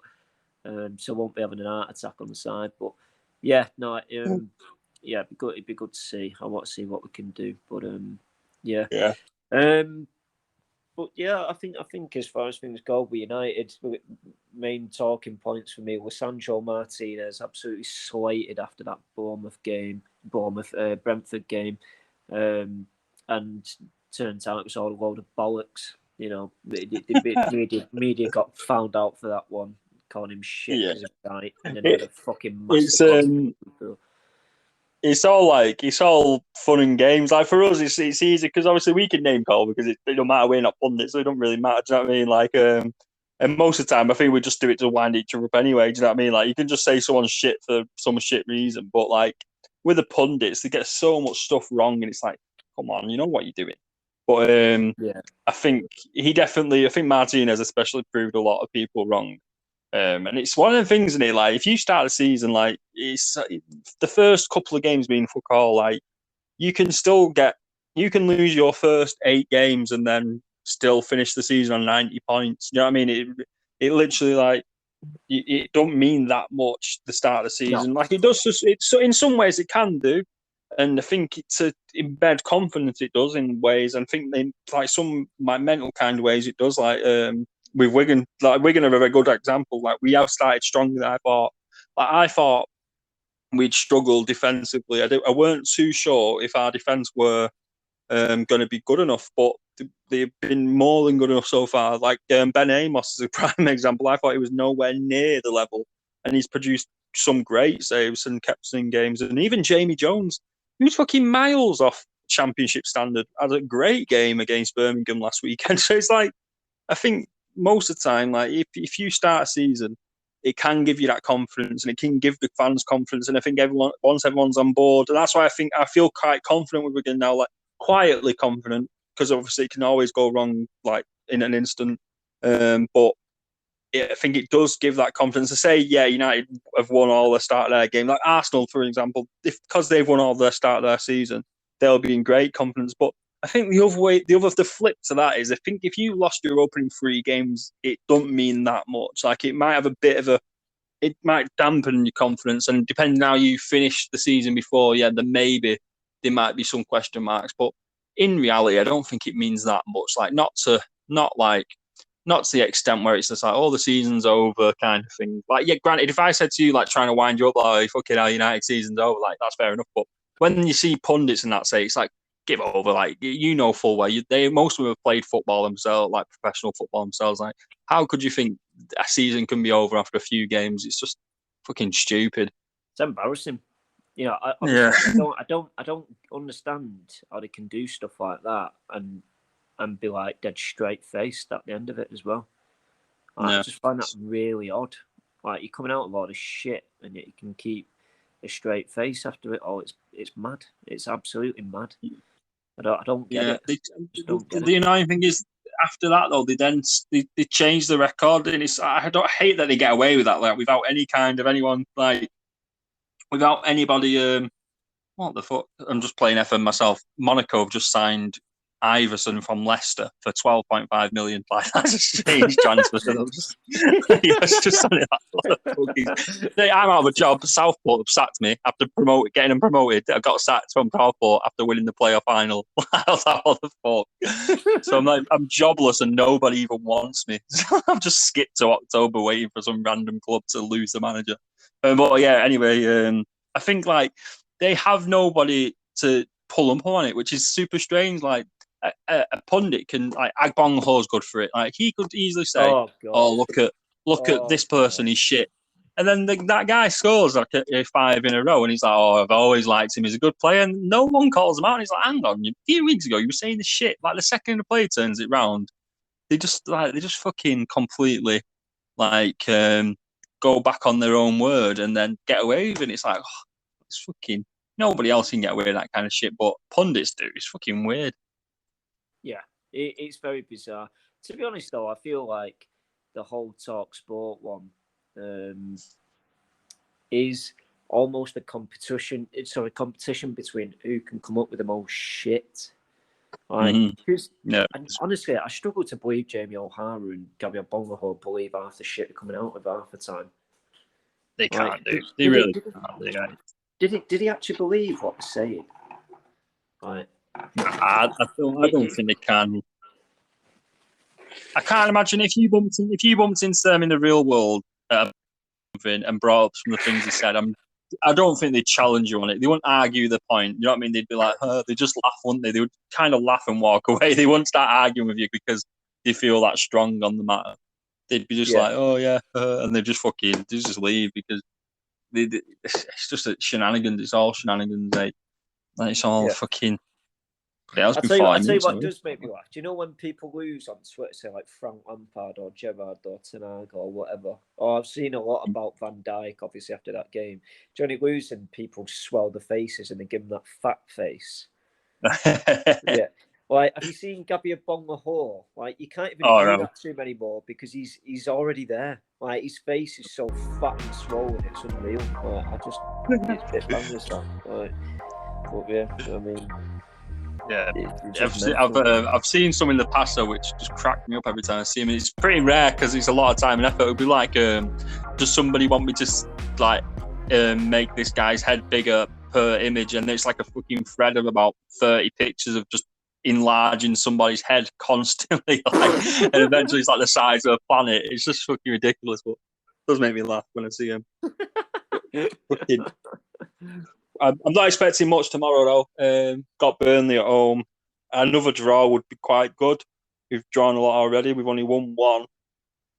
so I won't be having an heart attack on the side. But yeah, no, it'd be good. It'd be good to see. I want to see what we can do, but But yeah, I think as far as things go with United, main talking points for me were Sancho Martinez absolutely slated after that Brentford game, and turns out it was all a load of bollocks. You know, the media got found out for that one, calling him shit because of right, and then had a fucking massive it's all fun and games. Like for us, it's easy because obviously we can name call because it don't matter. We're not pundits, so it don't really matter. Do you know what I mean? Like, and most of the time, I think we just do it to wind each other up anyway. Do you know what I mean? Like, you can just say someone's shit for some shit reason, but like with the pundits, they get so much stuff wrong, and it's like, come on, you know what you're doing. But I think Martinez especially proved a lot of people wrong. And it's one of the things, isn't it? Like, if you start a season, like, it's the first couple of games being fuck all, like, you can lose your first 8 games and then still finish the season on 90 points. You know what I mean? It literally, like, it don't mean that much the start of the season. No. Like, it does, so in some ways it can do. And I think to embed confidence, it does in ways. And I think in like some mental kind of ways, it does. Like, with Wigan, like Wigan are a very good example. Like we have started stronger than I thought. Like I thought we'd struggle defensively. I weren't too sure if our defense were going to be good enough, but they've been more than good enough so far. Like Ben Amos is a prime example. I thought he was nowhere near the level, and he's produced some great saves and kept us in games. And even Jamie Jones, he was fucking miles off Championship standard. Had a great game against Birmingham last weekend. So it's like, I think most of the time, like if you start a season, it can give you that confidence and it can give the fans confidence. And I think once everyone's on board, and that's why I feel quite confident with Wigan now, like quietly confident, because obviously it can always go wrong, like in an instant. But I think it does give that confidence to say, yeah, United have won all the start of their game. Like Arsenal, for example, because they've won all their start of their season, they'll be in great confidence. But I think the flip to that is, I think if you lost your opening 3 games, it don't mean that much. Like it might have it might dampen your confidence, and depending on how you finish the season before, then maybe there might be some question marks. But in reality, I don't think it means that much. Like not to the extent where it's just like, oh, the season's over kind of thing. Like, yeah, granted, if I said to you, like, trying to wind you up, like, fucking hell, United season's over, like, that's fair enough. But when you see pundits and that say, it's like, give it over. Like, you know full well. Most of them have played football themselves, like professional football themselves. Like, how could you think a season can be over after a few games? It's just fucking stupid. It's embarrassing. You know, I don't understand how they can do stuff like that and be like dead straight faced at the end of it as well. I just find that really odd. Like, you're coming out of all this shit and yet you can keep a straight face after it all. It's mad. It's absolutely mad. I don't get it. The annoying thing is, after that though, they changed the record, and I don't hate that they get away with that, like without any kind of anyone, like without anybody. What the fuck? I'm just playing FM myself. Monaco have just signed Iverson from Leicester for 12.5 million. Like, that's a strange transfer. It's just something like, I'm out of a job. Southport have sacked me after getting them promoted. I got sacked from Southport after winning the playoff final. I was like, what the fuck? So I'm jobless and nobody even wants me. So I've just skipped to October waiting for some random club to lose the manager. But yeah, anyway, I think like they have nobody to pull them on it, which is super strange. Like, a pundit can, like, Agbong Ho's good for it. Like, he could easily say, look at this person, he's shit. And then that guy scores like a 5 in a row, and he's like, oh, I've always liked him, he's a good player. And no one calls him out. And he's like, hang on, a few weeks ago you were saying this shit. Like, the second the player turns it round, they just fucking completely like go back on their own word and then get away with it. And it's like, it's fucking nobody else can get away with that kind of shit, but pundits do. It's fucking weird. Yeah, it's very bizarre. To be honest, though, I feel like the whole Talk Sport one is almost a competition. It's a competition between who can come up with the most shit. Like, honestly, I struggle to believe Jamie O'Hara and Gabriel Bongaho believe half the shit coming out of half the time. They can't do. They really can't. Did he actually believe what they're saying? Right. I don't think they can. I can't imagine if you bumped into them in the real world and brought up some of the things he said. I don't think they'd challenge you on it. They wouldn't argue the point. You know what I mean? They'd be like, they just laugh, wouldn't they? They would kind of laugh and walk away. They wouldn't start arguing with you because they feel that strong on the matter. They'd be just like, oh yeah, and they just leave because it's just a shenanigans. It's all shenanigans, eh? Like, it's all fucking. I'll tell you what does make me laugh. Do you know when people lose on Twitter, say like Frank Lampard or Gerrard or Ten or whatever? Or I've seen a lot about Van Dijk, obviously, after that game. Johnny losing, people swell the faces and they give him that fat face. Yeah. Like, have you seen Gabby Bonlahor? Like, you can't even do that to him anymore because he's already there. Like, his face is so fat and swollen, it's unreal. Like, it's a bit madness, that. Like, but yeah, I mean. Yeah, I've seen some in the past though, which just crack me up every time I see him. It's pretty rare because it's a lot of time and effort. It would be like, does somebody want me to like make this guy's head bigger per image? And it's like a fucking thread of about 30 pictures of just enlarging somebody's head constantly, like, and eventually it's like the size of a planet. It's just fucking ridiculous, but it does make me laugh when I see him. I'm not expecting much tomorrow though. Got Burnley at home. Another draw would be quite good. We've drawn a lot already. We've only won one.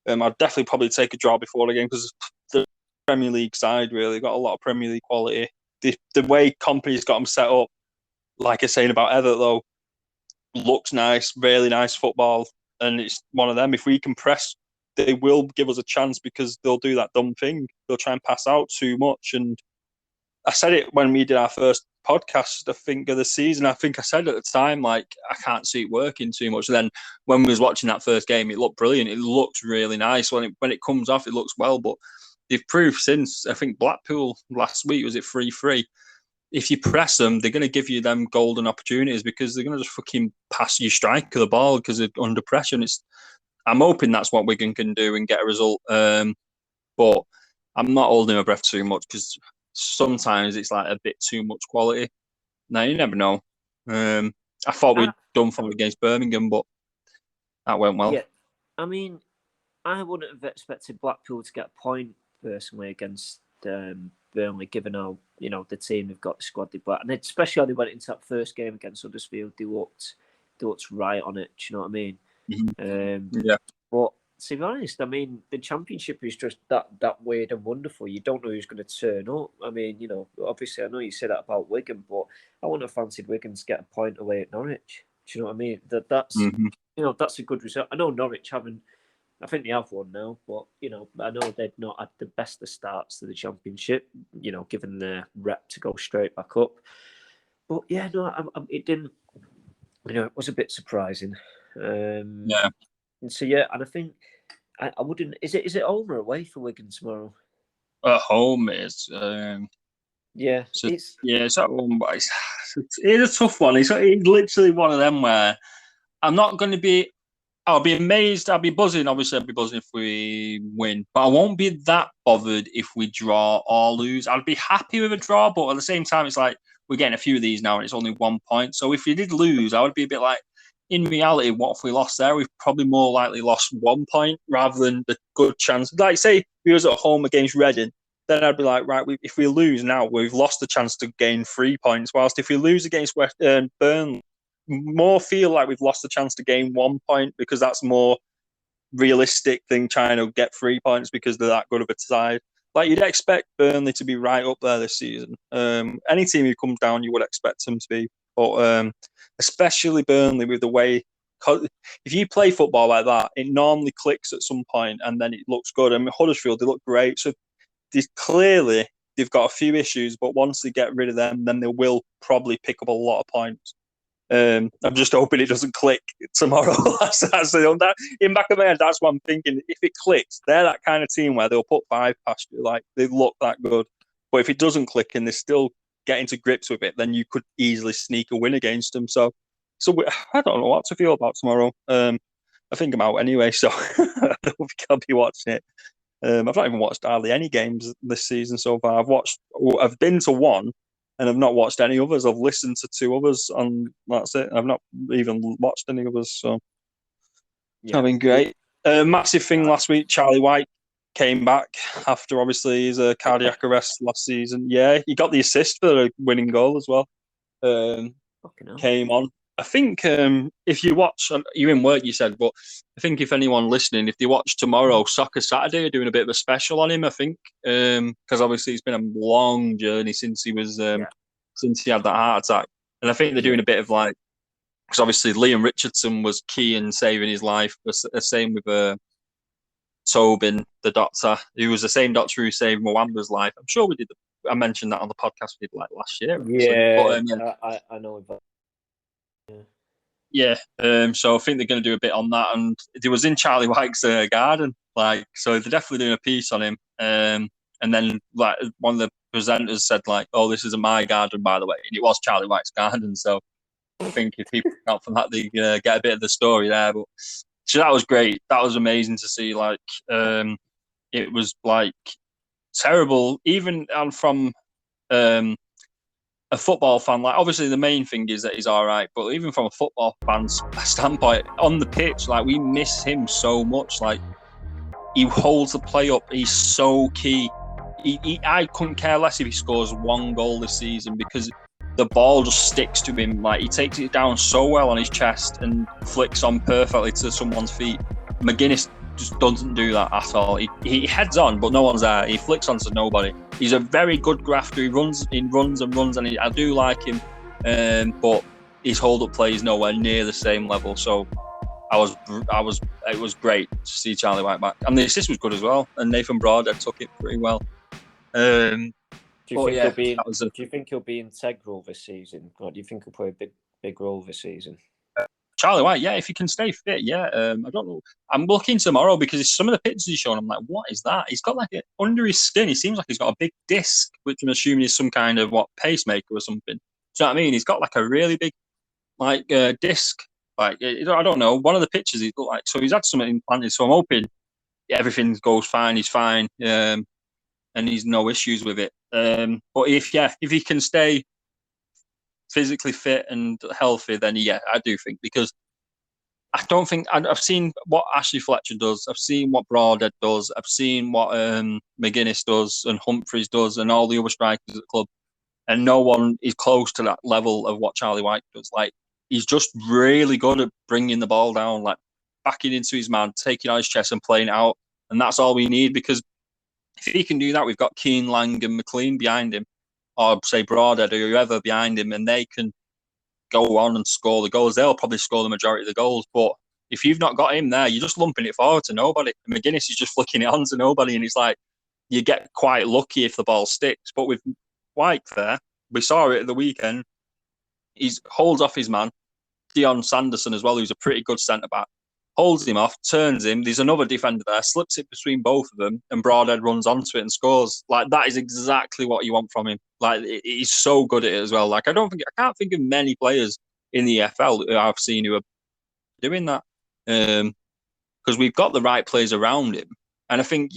I'd definitely probably take a draw before the game because the Premier League side really got a lot of Premier League quality. The way Company's got them set up, like I was saying about Everett though, looks nice, really nice football, and it's one of them. If we can press, they will give us a chance because they'll do that dumb thing. They'll try and pass out too much. And I said it when we did our first podcast, I think, of the season. I think I said at the time, like, I can't see it working too much. Then when we was watching that first game, it looked brilliant. It looked really nice. When it comes off, it looks well. But they've proved since, I think Blackpool last week, was it 3-3? If you press them, they're going to give you them golden opportunities because they're going to just fucking pass you striker the ball because they're under pressure. And I'm hoping that's what Wigan can do and get a result. But I'm not holding my breath too much because sometimes it's like a bit too much quality. Now, you never know. I thought we'd done fine against Birmingham, but that went well. Yeah, I mean, I wouldn't have expected Blackpool to get a point personally against Burnley, given how, you know, the team have got the squad they've got. And especially how they went into that first game against Huddersfield, they looked right on it. Do you know what I mean? Mm-hmm. Yeah. But to be honest, I mean, the Championship is just that weird and wonderful. You don't know who's going to turn up. I mean, you know, obviously I know you say that about Wigan, but I wouldn't have fancied Wigan to get a point away at Norwich. Do you know what I mean? That's mm-hmm. You know, that's a good result. I know Norwich haven't. I think they have won now, but, you know, I know they've not had the best of starts to the Championship, you know, given their rep to go straight back up. But yeah, no, it didn't, you know, it was a bit surprising. Yeah. And so, yeah, and I think I wouldn't, is it home or away for Wigan tomorrow? At home is, yeah. It's at home, but it's a tough one. It's literally one of them where I'm not going to be, I'll be amazed. I'll be buzzing. Obviously, I'll be buzzing if we win, but I won't be that bothered if we draw or lose. I'd be happy with a draw, but at the same time, it's like we're getting a few of these now, and it's only 1 point. So if you did lose, I would be a bit like, in reality, what if we lost there? We've probably more likely lost 1 point rather than the good chance. Like, say we was at home against Reading, then I'd be like, right, if we lose now, we've lost the chance to gain 3 points. Whilst if we lose against Burnley, more feel like we've lost the chance to gain 1 point because that's more realistic than trying to get 3 points because they're that good of a side. Like, you'd expect Burnley to be right up there this season. Any team who comes down, you would expect them to be. But especially Burnley with the way, if you play football like that, it normally clicks at some point and then it looks good. I mean, Huddersfield, they look great. So they've got a few issues, but once they get rid of them, then they will probably pick up a lot of points. I'm just hoping it doesn't click tomorrow. In back of my head, that's what I'm thinking. If it clicks, they're that kind of team where they'll put 5 past you. Like, they look that good. But if it doesn't click and they're still getting to grips with it, then you could easily sneak a win against them. So I don't know what to feel about tomorrow. I think I'm out anyway, so I don't think I'll be watching it. I've not even watched hardly any games this season so far. I've been to one, and I've not watched any others. I've listened to 2 others, and that's it. I've not even watched any others, so yeah. It's been great. Massive thing last week, Charlie White came back after, obviously, his cardiac arrest last season. Yeah, he got the assist for the winning goal as well. Came on. I think if you watch, you're in work, you said, but I think if anyone listening, if they watch tomorrow, Soccer Saturday are doing a bit of a special on him. I think because obviously it's been a long journey since he was since he had that heart attack, and I think they're doing a bit of like because obviously Liam Richardson was key in saving his life. The same with Tobin, the doctor, who was the same doctor who saved Mwamba's life. I'm sure we did. I mentioned that on the podcast we did like last year. I know about. Yeah, so I think they're going to do a bit on that, and it was in Charlie White's garden, like so they're definitely doing a piece on him. And then like one of the presenters said like, "Oh, this isn't my garden, by the way," and it was Charlie White's garden. So I think if people out from that, they get a bit of the story there. But so that was great. That was amazing to see. Like, it was like terrible, even from a football fan, like obviously the main thing is that he's all right, but even from a football fan's standpoint, on the pitch, like we miss him so much. Like he holds the play up. He's so key. I couldn't care less if he scores one goal this season because the ball just sticks to him. Like he takes it down so well on his chest and flicks on perfectly to someone's feet. McGuinness just doesn't do that at all. He heads on, but no one's there. He flicks onto nobody. He's a very good grafter. He runs, and I do like him. But his hold-up play is nowhere near the same level. So it was great to see Charlie White back, and the assist was good as well. And Nathan Broadhead took it pretty well. Do you think he'll be integral this season? Or do you think he'll play a big role this season? Charlie White, yeah, if he can stay fit, yeah. I don't know. I'm looking tomorrow because some of the pictures he's shown, I'm like, what is that? He's got like under his skin, he seems like he's got a big disc, which I'm assuming is some kind of pacemaker or something. Do you know what I mean? He's got like a really big disc. Like I don't know. One of the pictures he's got like, so he's had something implanted. So I'm hoping everything goes fine. He's fine, and he's no issues with it. But if he can stay physically fit and healthy, then yeah, I do think, because I don't think I've seen what Ashley Fletcher does. I've seen what Broadhead does. I've seen what McGuinness does and Humphreys does and all the other strikers at the club, and no one is close to that level of what Charlie White does. Like he's just really good at bringing the ball down, like backing into his man, taking out his chest and playing it out, and that's all we need. Because if he can do that, we've got Keane, Lang, and McLean behind him, or say Broadhead or whoever behind him, and they can go on and score the goals. They'll probably score the majority of the goals. But if you've not got him there, you're just lumping it forward to nobody. McGuinness is just flicking it on to nobody, and it's like you get quite lucky if the ball sticks. But with White there, we saw it at the weekend. He holds off his man, Dion Sanderson as well, who's a pretty good centre-back. Holds him off, turns him. There's another defender there, slips it between both of them, and Broadhead runs onto it and scores. Like that is exactly what you want from him. Like he's so good at it as well. Like I can't think of many players in the EFL who I've seen who are doing that. Because we've got the right players around him, and I think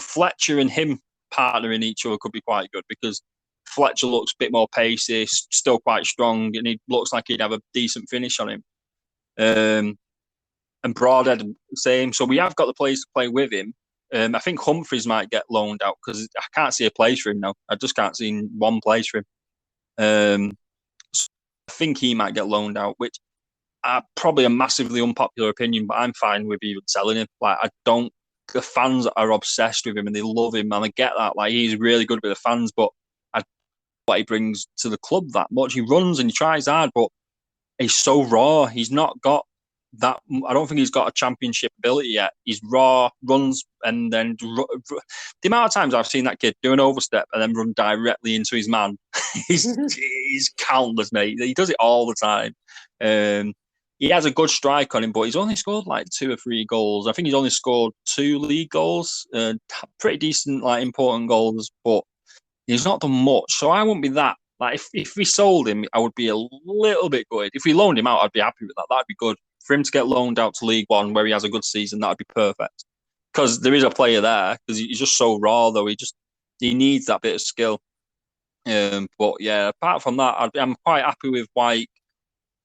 Fletcher and him partnering each other could be quite good, because Fletcher looks a bit more pacey, still quite strong, and he looks like he'd have a decent finish on him. And Broadhead, same. So we have got the players to play with him. I think Humphreys might get loaned out because I can't see a place for him now. I just can't see one place for him. So I think he might get loaned out, which probably a massively unpopular opinion, but I'm fine with even selling him. Like the fans are obsessed with him and they love him, and I get that. Like he's really good with the fans, but I don't know what he brings to the club that much. He runs and he tries hard, but he's so raw. He's not got that. I don't think he's got a championship ability yet. He's raw, runs, and then the amount of times I've seen that kid do an overstep and then run directly into his man, he's countless, mate. He does it all the time. He has a good strike on him, but he's only scored like 2 or 3 goals. I think he's only scored 2 league goals, pretty decent, like important goals, but he's not done much. So I wouldn't be that. Like if we sold him, I would be a little bit good. If we loaned him out, I'd be happy with that. That'd be good. For him to get loaned out to League One where he has a good season, that'd be perfect. Because there is a player there, because he's just so raw, though. He needs that bit of skill. But yeah, apart from that, I'm quite happy with White,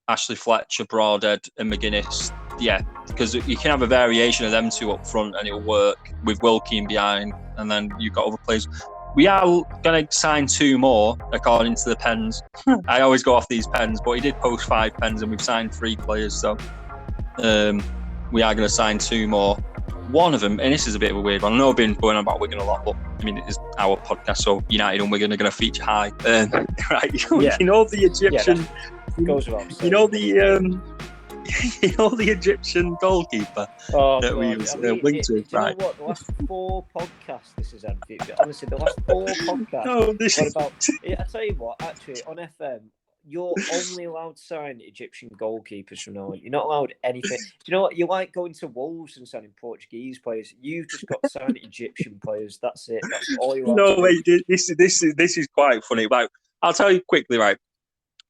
Ashley Fletcher, Broadhead, and McGuinness. Yeah, because you can have a variation of them two up front and it'll work with Wilkie behind, and then you've got other players. we are going to sign 2 more, according to the pens. I always go off these pens, but he did post 5 pens, and we've signed 3 players. So we are going to sign 2 more. One of them, and this is a bit of a weird one. I know I've been going on about Wigan a lot, but I mean, it is our podcast, so United and Wigan are going to feature high. Right? Yeah. You know the Egyptian. Yeah, goes without saying. You know the. You know the Egyptian goalkeeper that we was linked to, right? You know what? The last 4 podcasts this is empty. Honestly, the last 4 podcasts. No, this is about. I tell you what, actually, on FM, you're only allowed to sign Egyptian goalkeepers from now on. You're not allowed anything. Do you know what? You like going to Wolves and signing Portuguese players. You've just got to sign Egyptian players. That's it. That's all you. No, wait. This is quite funny. Right, I'll tell you quickly. Right,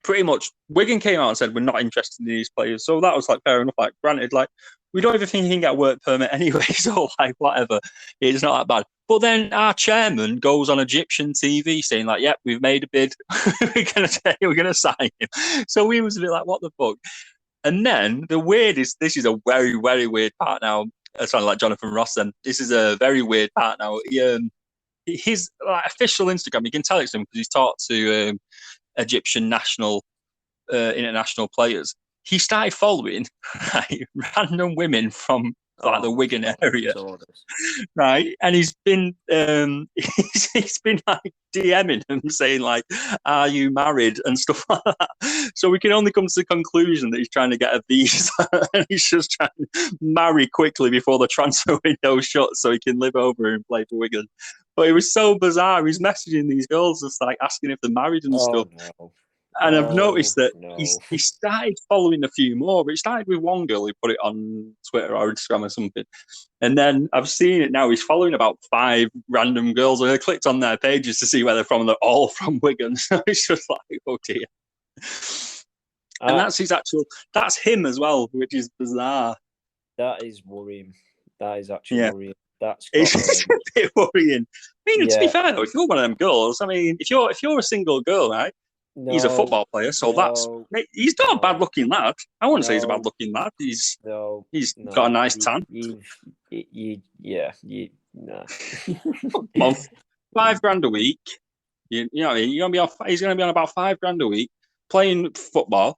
pretty much, Wigan came out and said we're not interested in these players. So that was like fair enough. Like, granted, like we don't even think he can get a work permit anyway. So like whatever, it's not that bad. But then our chairman goes on Egyptian TV saying like, "Yep, we've made a bid. we're gonna sign him." So we was a bit like, "What the fuck?" And then the weirdest. This is a very, very weird part now. I sound like Jonathan Ross. Then this is a very weird part now. His like, official Instagram, you can tell it's him because he's talked to Egyptian national international players. He started following random women from like the Wigan area, right? And he's been he's been like DMing them saying like, "Are you married?" and stuff like that. So we can only come to the conclusion that he's trying to get a visa and he's just trying to marry quickly before the transfer window shuts so he can live over and play for Wigan. But it was so bizarre. He's messaging these girls just like asking if they're married and stuff. No. And I've noticed that he started following a few more, but he started with one girl who put it on Twitter or Instagram or something. And then I've seen it now. He's following about 5 random girls, and I clicked on their pages to see where they're from, and they're all from Wigan. So it's just like, oh dear. And that's him as well, which is bizarre. That is worrying. That is actually worrying. It's a bit worrying. I mean, to be fair though, if you're one of them girls, I mean, if you're a single girl, right? He's a football player, so he's not a bad-looking lad. I wouldn't say he's a bad-looking lad. He's got a nice tan. No. Month, $5,000 a week. You know, he's going to be on about $5,000 a week playing football.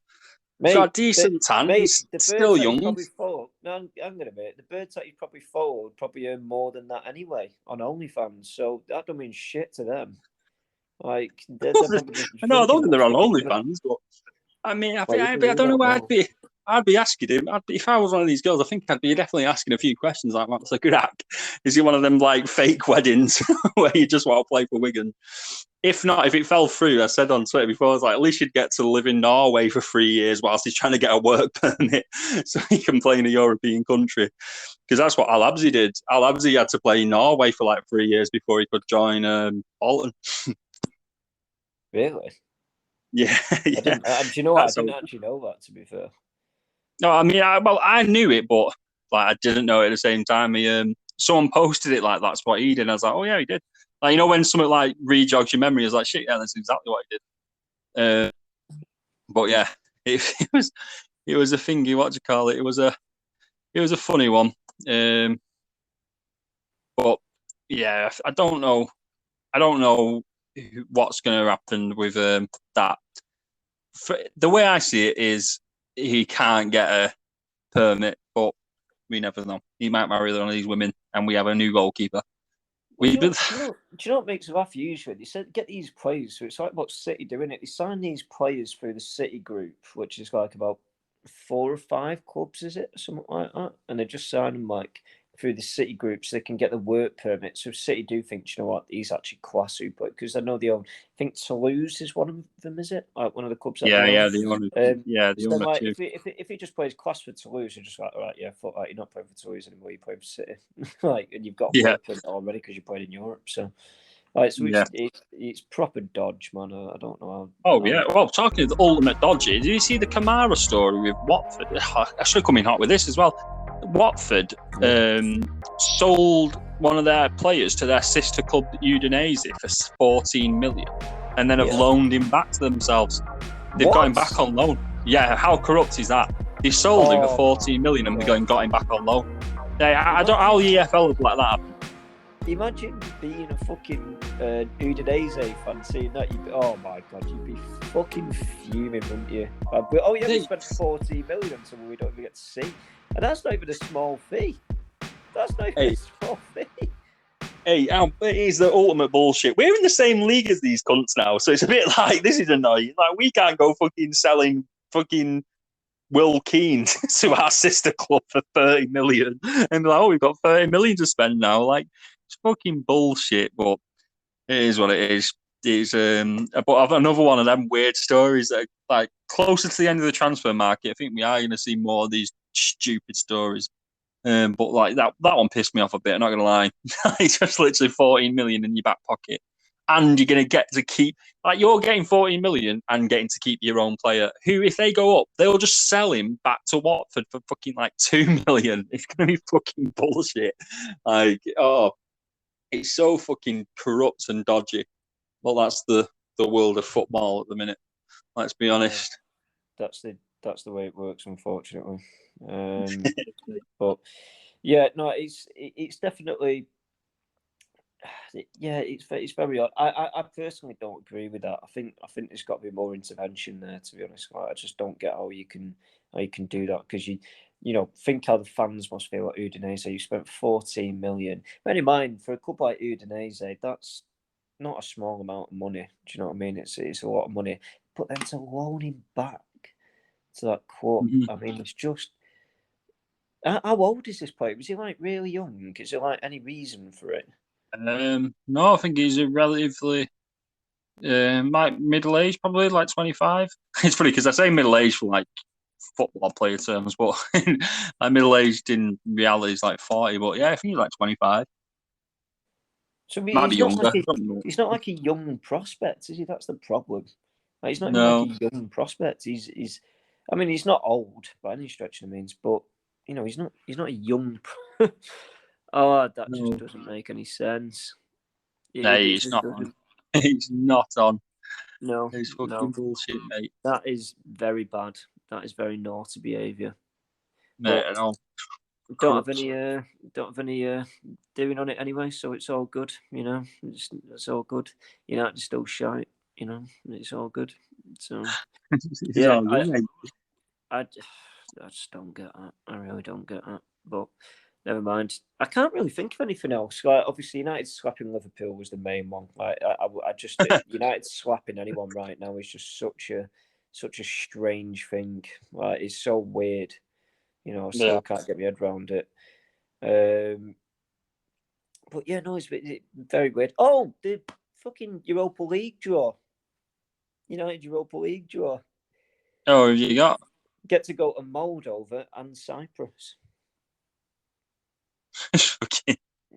He's got a decent tan. He's still young. No, I'm going to the birds that he probably followed probably earn more than that anyway on OnlyFans. So that don't mean shit to them. Like, I know, I don't think they're on OnlyFans, but I mean, I don't know where I'd be asking him. If I was one of these girls, I think I'd be definitely asking a few questions like, "What's a good act? Is he one of them like fake weddings where you just want to play for Wigan?" If not, if it fell through, I said on Twitter before, I was like, at least you'd get to live in Norway for 3 years whilst he's trying to get a work permit so he can play in a European country. Because that's what Al Abzi did. Al Abzi had to play in Norway for like 3 years before he could join Bolton. Really? Yeah. Do you know what? I didn't actually know that, to be fair. No, I mean, I knew it, but like I didn't know it at the same time. Someone posted it like that's what he did. And I was like, oh yeah, he did. Like, you know, when something like rejogs your memory, it's like, shit, yeah, that's exactly what he did. But yeah, it was a thingy. What do you call it? It was a funny one. But yeah, I don't know what's going to happen with that. The way I see it is he can't get a permit, but we never know. He might marry one of these women, and we have a new goalkeeper. Do you know what makes me laugh usually? They said get these players. So it's like what City doing it. They sign these players through the City group, which is like about 4 or 5 clubs, is it? Something like that. And they just sign them like through the City group so they can get the work permit. So City do think, you know what, he's actually class super, because I know they own. I think Toulouse is one of them, is it? Like one of the clubs. The owner. Like, if he just plays class for Toulouse, you're just like, all right, yeah, fuck that. You're not playing for Toulouse anymore. You're playing for City, like, and you've got work permit already because you played in Europe. So, it's proper dodge, man. I don't know how. Well, talking of the ultimate dodgy, did you see the Kamara story with Watford? I should come in hot with this as well. Watford sold one of their players to their sister club Udinese for 14 million, and then have loaned him back to themselves. They've got him back on loan. Yeah, how corrupt is that? They sold him for 14 million and got him back on loan. I don't how the EFL would let that happen. Imagine being a fucking Udinese fan, seeing that. Oh my god, you'd be fucking fuming, wouldn't you? Oh yeah, we spent 40 million on someone we don't even get to see, and that's not even a small fee. That's not even a small fee. Hey, it is the ultimate bullshit. We're in the same league as these cunts now, so it's a bit like, this is annoying. Like, we can't go fucking selling fucking Will Keane to our sister club for 30 million and be like, oh, we've got 30 million to spend now. Like, it's fucking bullshit, but it is what it is. But I've another one of them weird stories that are, like, closer to the end of the transfer market. I think we are going to see more of these stupid stories. But like that one pissed me off a bit. I'm not gonna lie. It's just literally 14 million in your back pocket, and you're gonna get to keep, like, you're getting 14 million and getting to keep your own player. Who, if they go up, they'll just sell him back to Watford for fucking like 2 million. It's gonna be fucking bullshit. Like, oh, it's so fucking corrupt and dodgy. Well, that's the world of football at the minute. Let's be honest. That's the way it works, unfortunately. But yeah, no, it's definitely, yeah, it's very odd. I personally don't agree with that. I think there's got to be more intervention there. To be honest, like, I just don't get how you can do that, because you know, think how the fans must feel at Udinese. You spent 14 million. Bear in mind, for a club like Udinese, that's not a small amount of money. Do you know what I mean? It's a lot of money. But then to loan him back to that club, I mean, it's just. How old is this player? Was he like really young? Is there like any reason for it? No, I think he's a relatively like middle age, probably like 25. It's funny because I say middle age for like football player terms, but like middle aged in reality is like 40. But yeah, I think he's like 25. So Might be younger. He's not like a young prospect, is he? That's the problem. Like, he's not even No. like a young prospect. He's I mean, he's not old by any stretch of the means, but you know, he's not a young. Oh, that just doesn't make any sense. No, he's not on. He's not on. No, he's fucking bullshit, mate. That is very bad. That is very naughty behaviour. Mate, I know. Don't have any doing on it anyway, so it's all good. You know, it's all good. United is still shite. You know, it's all good. So yeah, all good, I just don't get that. I really don't get that. But never mind. I can't really think of anything else. Like, obviously, United slapping Liverpool was the main one. Like, I just United slapping anyone right now is just such a strange thing. Like, it's so weird. You know, I still can't get my head around it. But yeah, no, it's very weird. Oh, the fucking Europa League draw. United Europa League draw. Oh, have you got? Get to go to Moldova and Cyprus.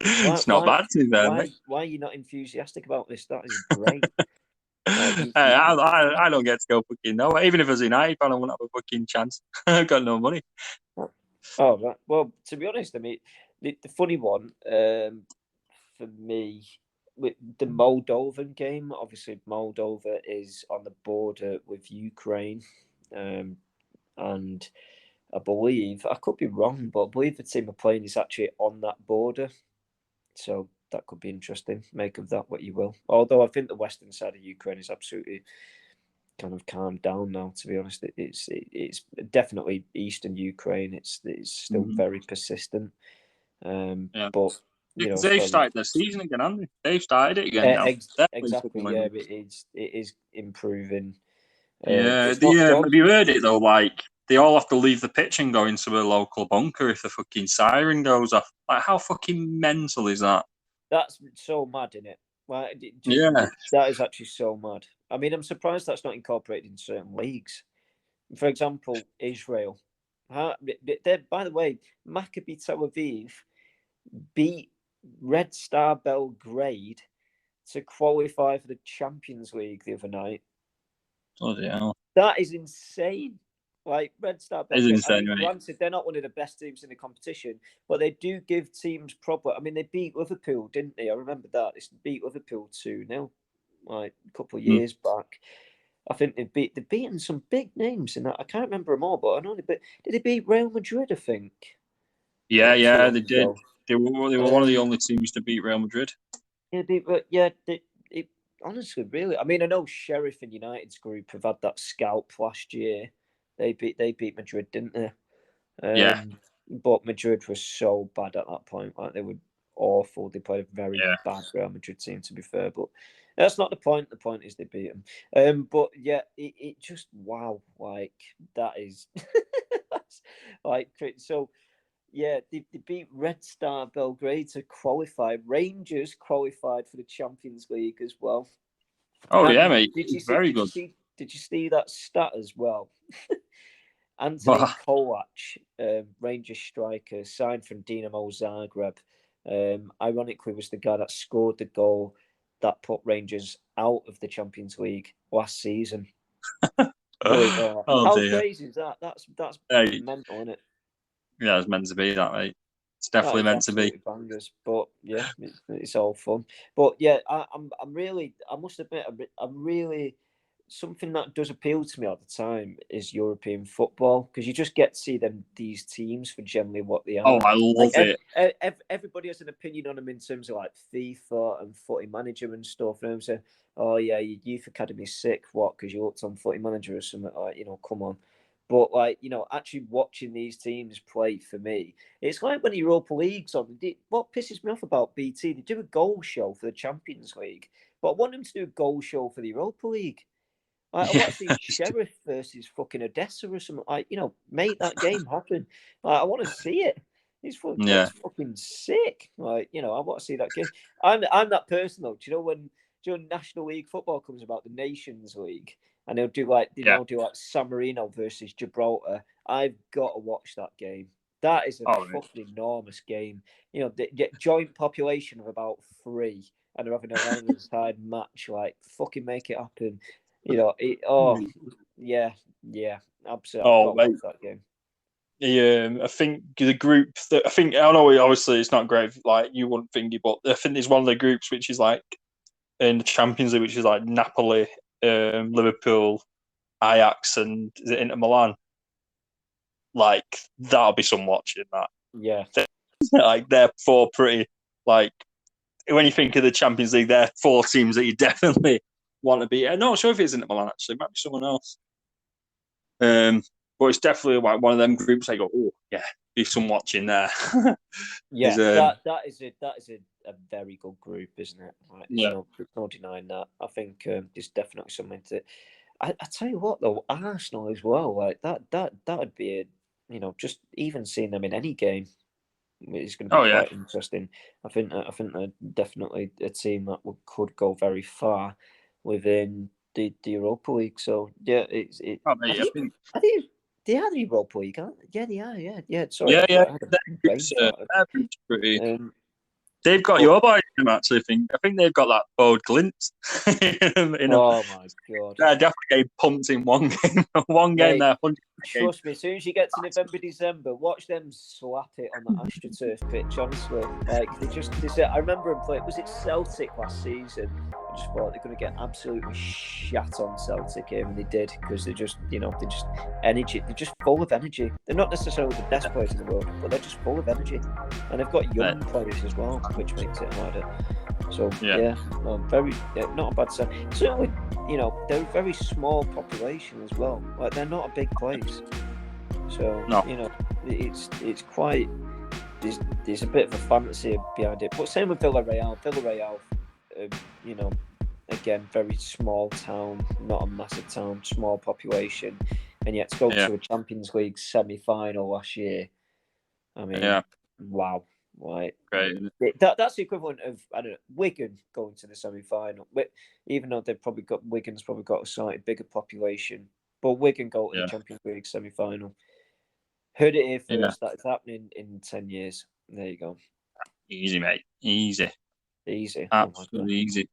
It's not bad to them. Why are you not enthusiastic about this? That is great. I don't get to go fucking nowhere. Even if I was United fan, I wouldn't have a fucking chance. I've got no money. Oh, right. Well, to be honest, I mean, the funny one for me, with the Moldovan game, obviously Moldova is on the border with Ukraine, and I believe, I could be wrong, but I believe the team are playing is actually on that border, so that could be interesting. Make of that what you will. Although I think the western side of Ukraine is absolutely kind of calmed down now. To be honest, it's definitely eastern Ukraine. It's still very persistent. But you know, they've started their season again, haven't they? They've started it again now. Exactly. Yeah, it is improving. Have you heard it though? Like, they all have to leave the pitch and go into a local bunker if the fucking siren goes off. Like, how fucking mental is that? That's so mad, isn't it? Like, that is actually so mad. I mean, I'm surprised that's not incorporated in certain leagues. For example, Israel. By the way, Maccabi Tel Aviv beat Red Star Belgrade to qualify for the Champions League the other night. Bloody hell. That is insane. Like, Red Star Belgrade, is insane, right? Granted, they're not one of the best teams in the competition, but they do give teams proper. I mean, they beat Liverpool, didn't they? I remember that. They beat Liverpool 2-0, like, a couple of years back. I think they've beaten some big names in that. I can't remember them all, but I know did they beat Real Madrid, I think? Yeah, they did. They were one of the only teams to beat Real Madrid. Honestly, really. I mean, I know Sheriff and United's group have had that scalp last year. They beat Madrid, didn't they? Yeah. But Madrid was so bad at that point. Like, they were awful. They played a very Yeah. bad Real Madrid team, to be fair. But that's not the point. The point is they beat them. But yeah, it just, wow. Like, that is that's, like, so. Yeah, they beat Red Star Belgrade to qualify. Rangers qualified for the Champions League as well. Oh, And yeah, mate. Did you see? Very Did you good. see? Did you see that stat as well? Anthony Kovac, Rangers striker, signed from Dinamo Zagreb. Ironically, was the guy that scored the goal that put Rangers out of the Champions League last season. How dear. crazy is that? That's Hey. mental, isn't it? Yeah, it's meant to be that, mate. It's definitely meant to be. Bangers, but yeah, it's all fun. But yeah, I'm really, I must admit, I'm really, something that does appeal to me all the time is European football, because you just get to see these teams for generally what they are. Oh, I love it. Everybody has an opinion on them in terms of like FIFA and Footy Manager and stuff. And I'm saying, oh yeah, your youth academy's sick. What? Because you looked on Footy Manager or something. Like, come on. But like, actually watching these teams play, for me, it's like when Europa League's on. What pisses me off about BT, they do a goal show for the Champions League, but I want them to do a goal show for the Europa League. Like, I want to see Sheriff versus fucking Odessa or something. Like, make that game happen. Like, I want to see it. It's fucking sick. Like, I want to see that game. I'm that person though. Do you know when National League football comes about, the Nations League, and they'll do like San Marino versus Gibraltar? I've got to watch that game. That is a fucking enormous game. The joint population of about 3, and they're having a round side match. Like, fucking make it happen. Yeah, absolutely. Oh, mate. That game. I think the group that I know obviously it's not great, like you wouldn't think it, but I think there's one of the groups which is like in the Champions League, which is like Napoli, Liverpool, Ajax, and is it Inter Milan? Like, that'll be some watching that. Yeah. Like, they're 4 pretty, like, when you think of the Champions League, they're 4 teams that you definitely want to beat. I'm not sure if it's Inter Milan, actually. It might be someone else. But it's definitely like one of them groups I go, oh, yeah, be some watching there. Yeah, that is a very good group, isn't it? Like, there's no denying that. I think there's definitely something to. I tell you what though, Arsenal as well. Like that would be just even seeing them in any game is going to be quite interesting. I think they're definitely a team that could go very far within the Europa League. So yeah, I think they are the Europa League, aren't they? Yeah, they are. Yeah. Sorry. Yeah. Pretty. They've got your boy in them, actually. I think they've got that Bode Glint. Oh my god! They're definitely getting pumped in one game. Game there. Trust me, as soon as you get to November, December, watch them slap it on the AstroTurf pitch. Honestly, like I remember them playing. Was it Celtic last season? I just thought they're going to get absolutely shat on Celtic here, and they did, because they're just energy. They're just full of energy. They're not necessarily the best players in the world, but they're just full of energy, and they've got young players as well, which makes it harder. So not a bad sign. Certainly, they're a very small population as well. Like, they're not a big place. So it's quite. There's a bit of a fantasy behind it. But same with Villarreal. Again, very small town, not a massive town, small population, and yet to go to a Champions League semi-final last year. I mean, wow. Like, great. That's the equivalent of, I don't know, Wigan going to the semi-final. Even though Wigan's probably got a slightly bigger population, but Wigan go to the Champions League semi-final. Heard it here first. That is happening in 10 years. There you go. Easy, mate. Easy. Absolutely easy.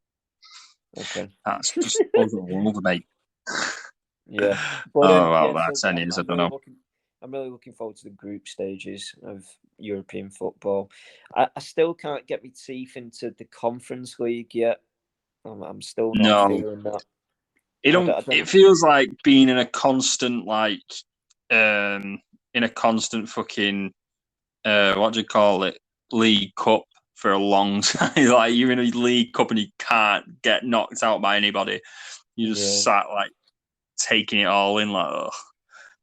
Okay. That's just over, mate. Yeah. But, that's 10 years. I don't know. I'm really looking forward to the group stages of European football. I still can't get my teeth into the Conference League yet. I'm still not feeling that. It feels like being in a constant, fucking, what do you call it? League Cup for a long time. Like you're in a League Cup and you can't get knocked out by anybody. You just sat like taking it all in, like, ugh.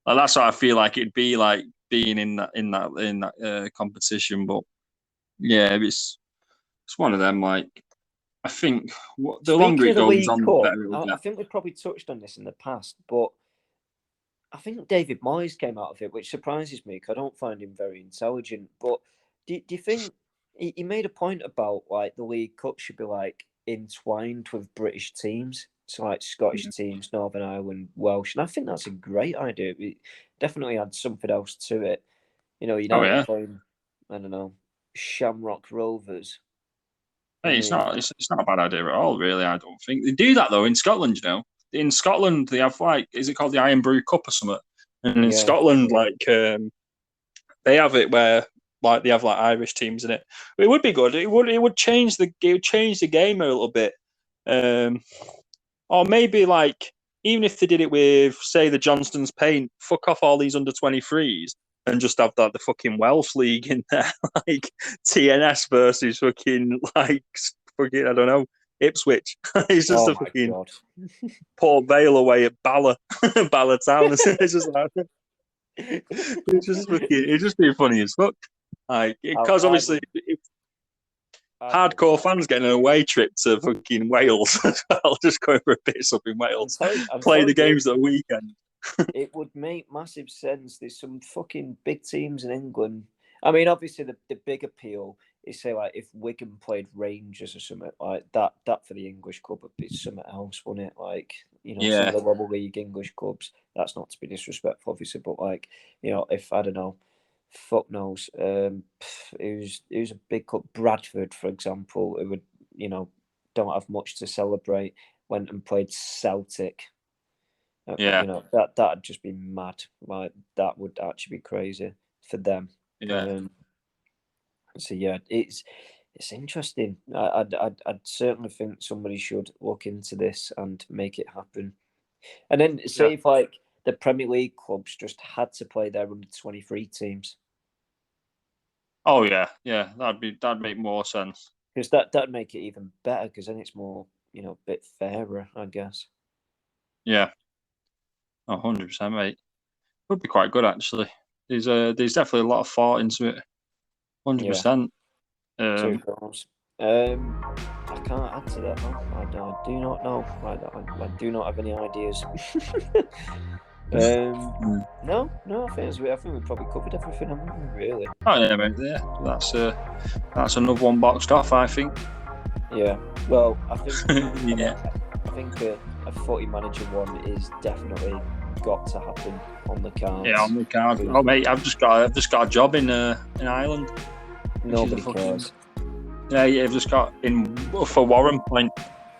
Like that's what I feel like it'd be like being in that competition. But yeah, it's one of them. Like I think the longer it goes on, the better it will get. I think we've probably touched on this in the past, but I think David Moyes came out of it, which surprises me because I don't find him very intelligent. But do you think he made a point about like the League Cup should be like entwined with British teams? So like Scottish teams, Northern Ireland, Welsh, and I think that's a great idea. It definitely adds something else to it. You know, United playing, I don't know, Shamrock Rovers. Hey, it's not a bad idea at all, really. I don't think they do that though in Scotland. You know, in Scotland they have like, is it called the Iron Brew Cup or something? And in Scotland, like they have it where like they have like Irish teams in it. It would be good. It would change the game a little bit. Or maybe like even if they did it with say the Johnstone's Paint, fuck off all these under-23s and just have the fucking Welsh league in there, like TNS versus fucking I don't know, Ipswich. It's just a fucking Port Vale away at Bala Town. It's just like it's just be funny as fuck. Like because obviously hardcore fans getting an away trip to fucking Wales as well, just going for a piss up in Wales, play the games at the weekend. It would make massive sense. There's some fucking big teams in England. I mean, obviously the big appeal is say like if Wigan played Rangers or something like that for the English club would be something else, wouldn't it? Like, you know, some of the lower league English clubs. That's not to be disrespectful, obviously, but like, you know, if I don't know, fuck knows, it was a big club, Bradford, for example, it would, you know, don't have much to celebrate, went and played Celtic. You know, that'd just be mad. Like that would actually be crazy for them. So yeah, it's interesting. I'd certainly think somebody should look into this and make it happen. And then say if like the Premier League clubs just had to play their under-23 teams. Oh yeah, that'd make more sense. Because that'd make it even better. Because then it's more, you know, a bit fairer, I guess. Yeah. 100%, mate. Would be quite good actually. There's definitely a lot of thought into it. 100%. I can't add to that. No. I do not know. I do not have any ideas. No. I think we probably covered everything, haven't we? Really. Oh yeah, mate. Yeah, that's another one boxed off, I think. Yeah. Well, I think. I think a footy manager one is definitely got to happen on the cards. Yeah, on the cards. Oh mate, I've just got a job in Ireland. Nobody cares. Yeah, I've just got in for Warren Point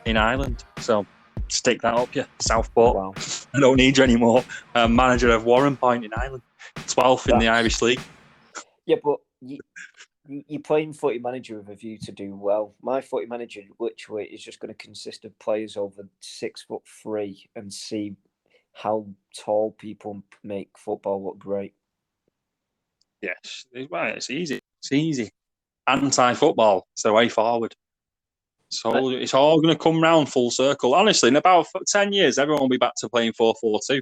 in Ireland. So stick that up, Southport. Wow. I don't need you anymore. Manager of Warren Point in Ireland, 12th in the Irish League. Yeah, but you're playing footy manager with a view to do well. My footy manager literally is just going to consist of players over 6'3" and see how tall people make football look great. Yes, it's easy. It's easy. Anti-football. It's the way forward. So it's all going to come round full circle. Honestly, in about 10 years, everyone will be back to playing 4-4-2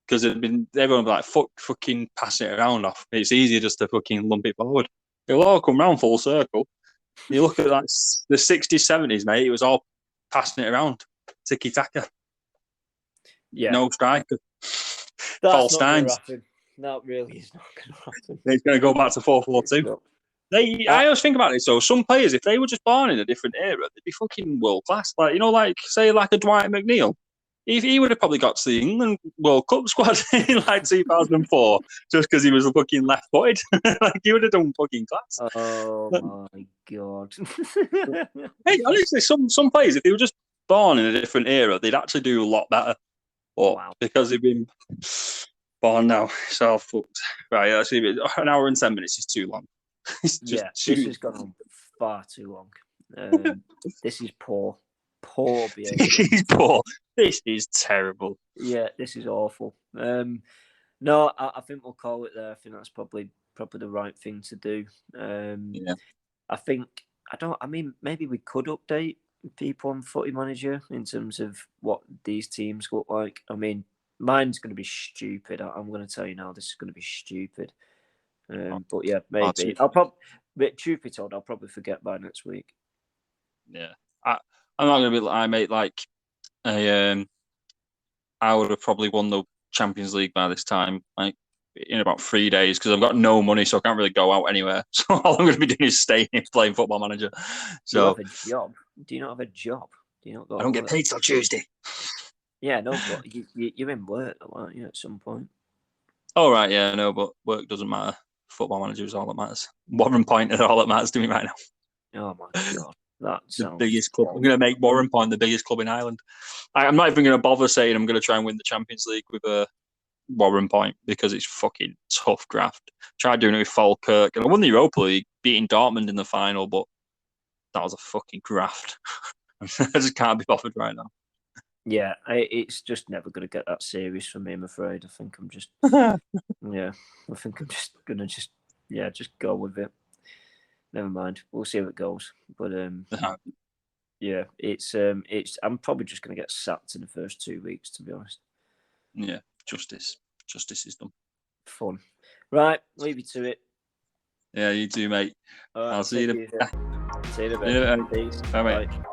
because everyone will be like, fucking passing it around off. It's easier just to fucking lump it forward. It'll all come round full circle. You look at like the 60s, 70s, mate, it was all passing it around. Tiki-taka. Yeah. No striker. Paul Steins. That really is not going to happen. It's going to go back to 4-4-2. I always think about it. So some players, if they were just born in a different era, they'd be fucking world class. Like, you know, like say like a Dwight McNeil. If he would have probably got to the England World Cup squad in like 2004, just because he was fucking left-footed. Like he would have done fucking class. Oh my god! Hey, honestly, some players, if they were just born in a different era, they'd actually do a lot better. But because they've been born now, so I've fucked. Right, let's see. An hour and 10 minutes is too long. This has gone on far too long. This is poor behaviour. This is poor. This is terrible. Yeah, this is awful. No, I think we'll call it there. I think that's probably the right thing to do. I think I mean, maybe we could update people on Footy Manager in terms of what these teams look like. I mean, mine's going to be stupid. I'm going to tell you now, this is going to be stupid. But yeah, maybe I'll probably. But truth be told, I'll probably forget by next week. Yeah, I'm not going to be like, mate. Like, I would have probably won the Champions League by this time, like in about 3 days, because I've got no money, so I can't really go out anywhere. So all I'm going to be doing is staying and playing Football Manager. So you have a job? Do you not have a job? Do you not go? I don't get paid till Tuesday. Yeah, no, but you're in work, aren't you? At some point. Oh right, yeah, no, but work doesn't matter. Football Manager is all that matters. Warren Point is all that matters to me right now. Oh my god, that sounds the biggest club. I'm going to make Warren Point the biggest club in Ireland. I'm not even going to bother saying I'm going to try and win the Champions League with a Warren Point because it's fucking tough graft. Tried doing it with Falkirk and I won the Europa League, beating Dortmund in the final, but that was a fucking graft. I just can't be bothered right now. Yeah, it's just never going to get that serious for me, I'm afraid. I think I'm just, yeah, I think I'm just going to just go with it. Never mind. We'll see how it goes. But yeah, it's I'm probably just going to get sacked in the first 2 weeks, to be honest. Yeah, justice is done. Fun. Right, leave you to it. Yeah, you too, mate. All right, I'll see you in a bit. See you in a bit. Peace. Bye, mate. Bye.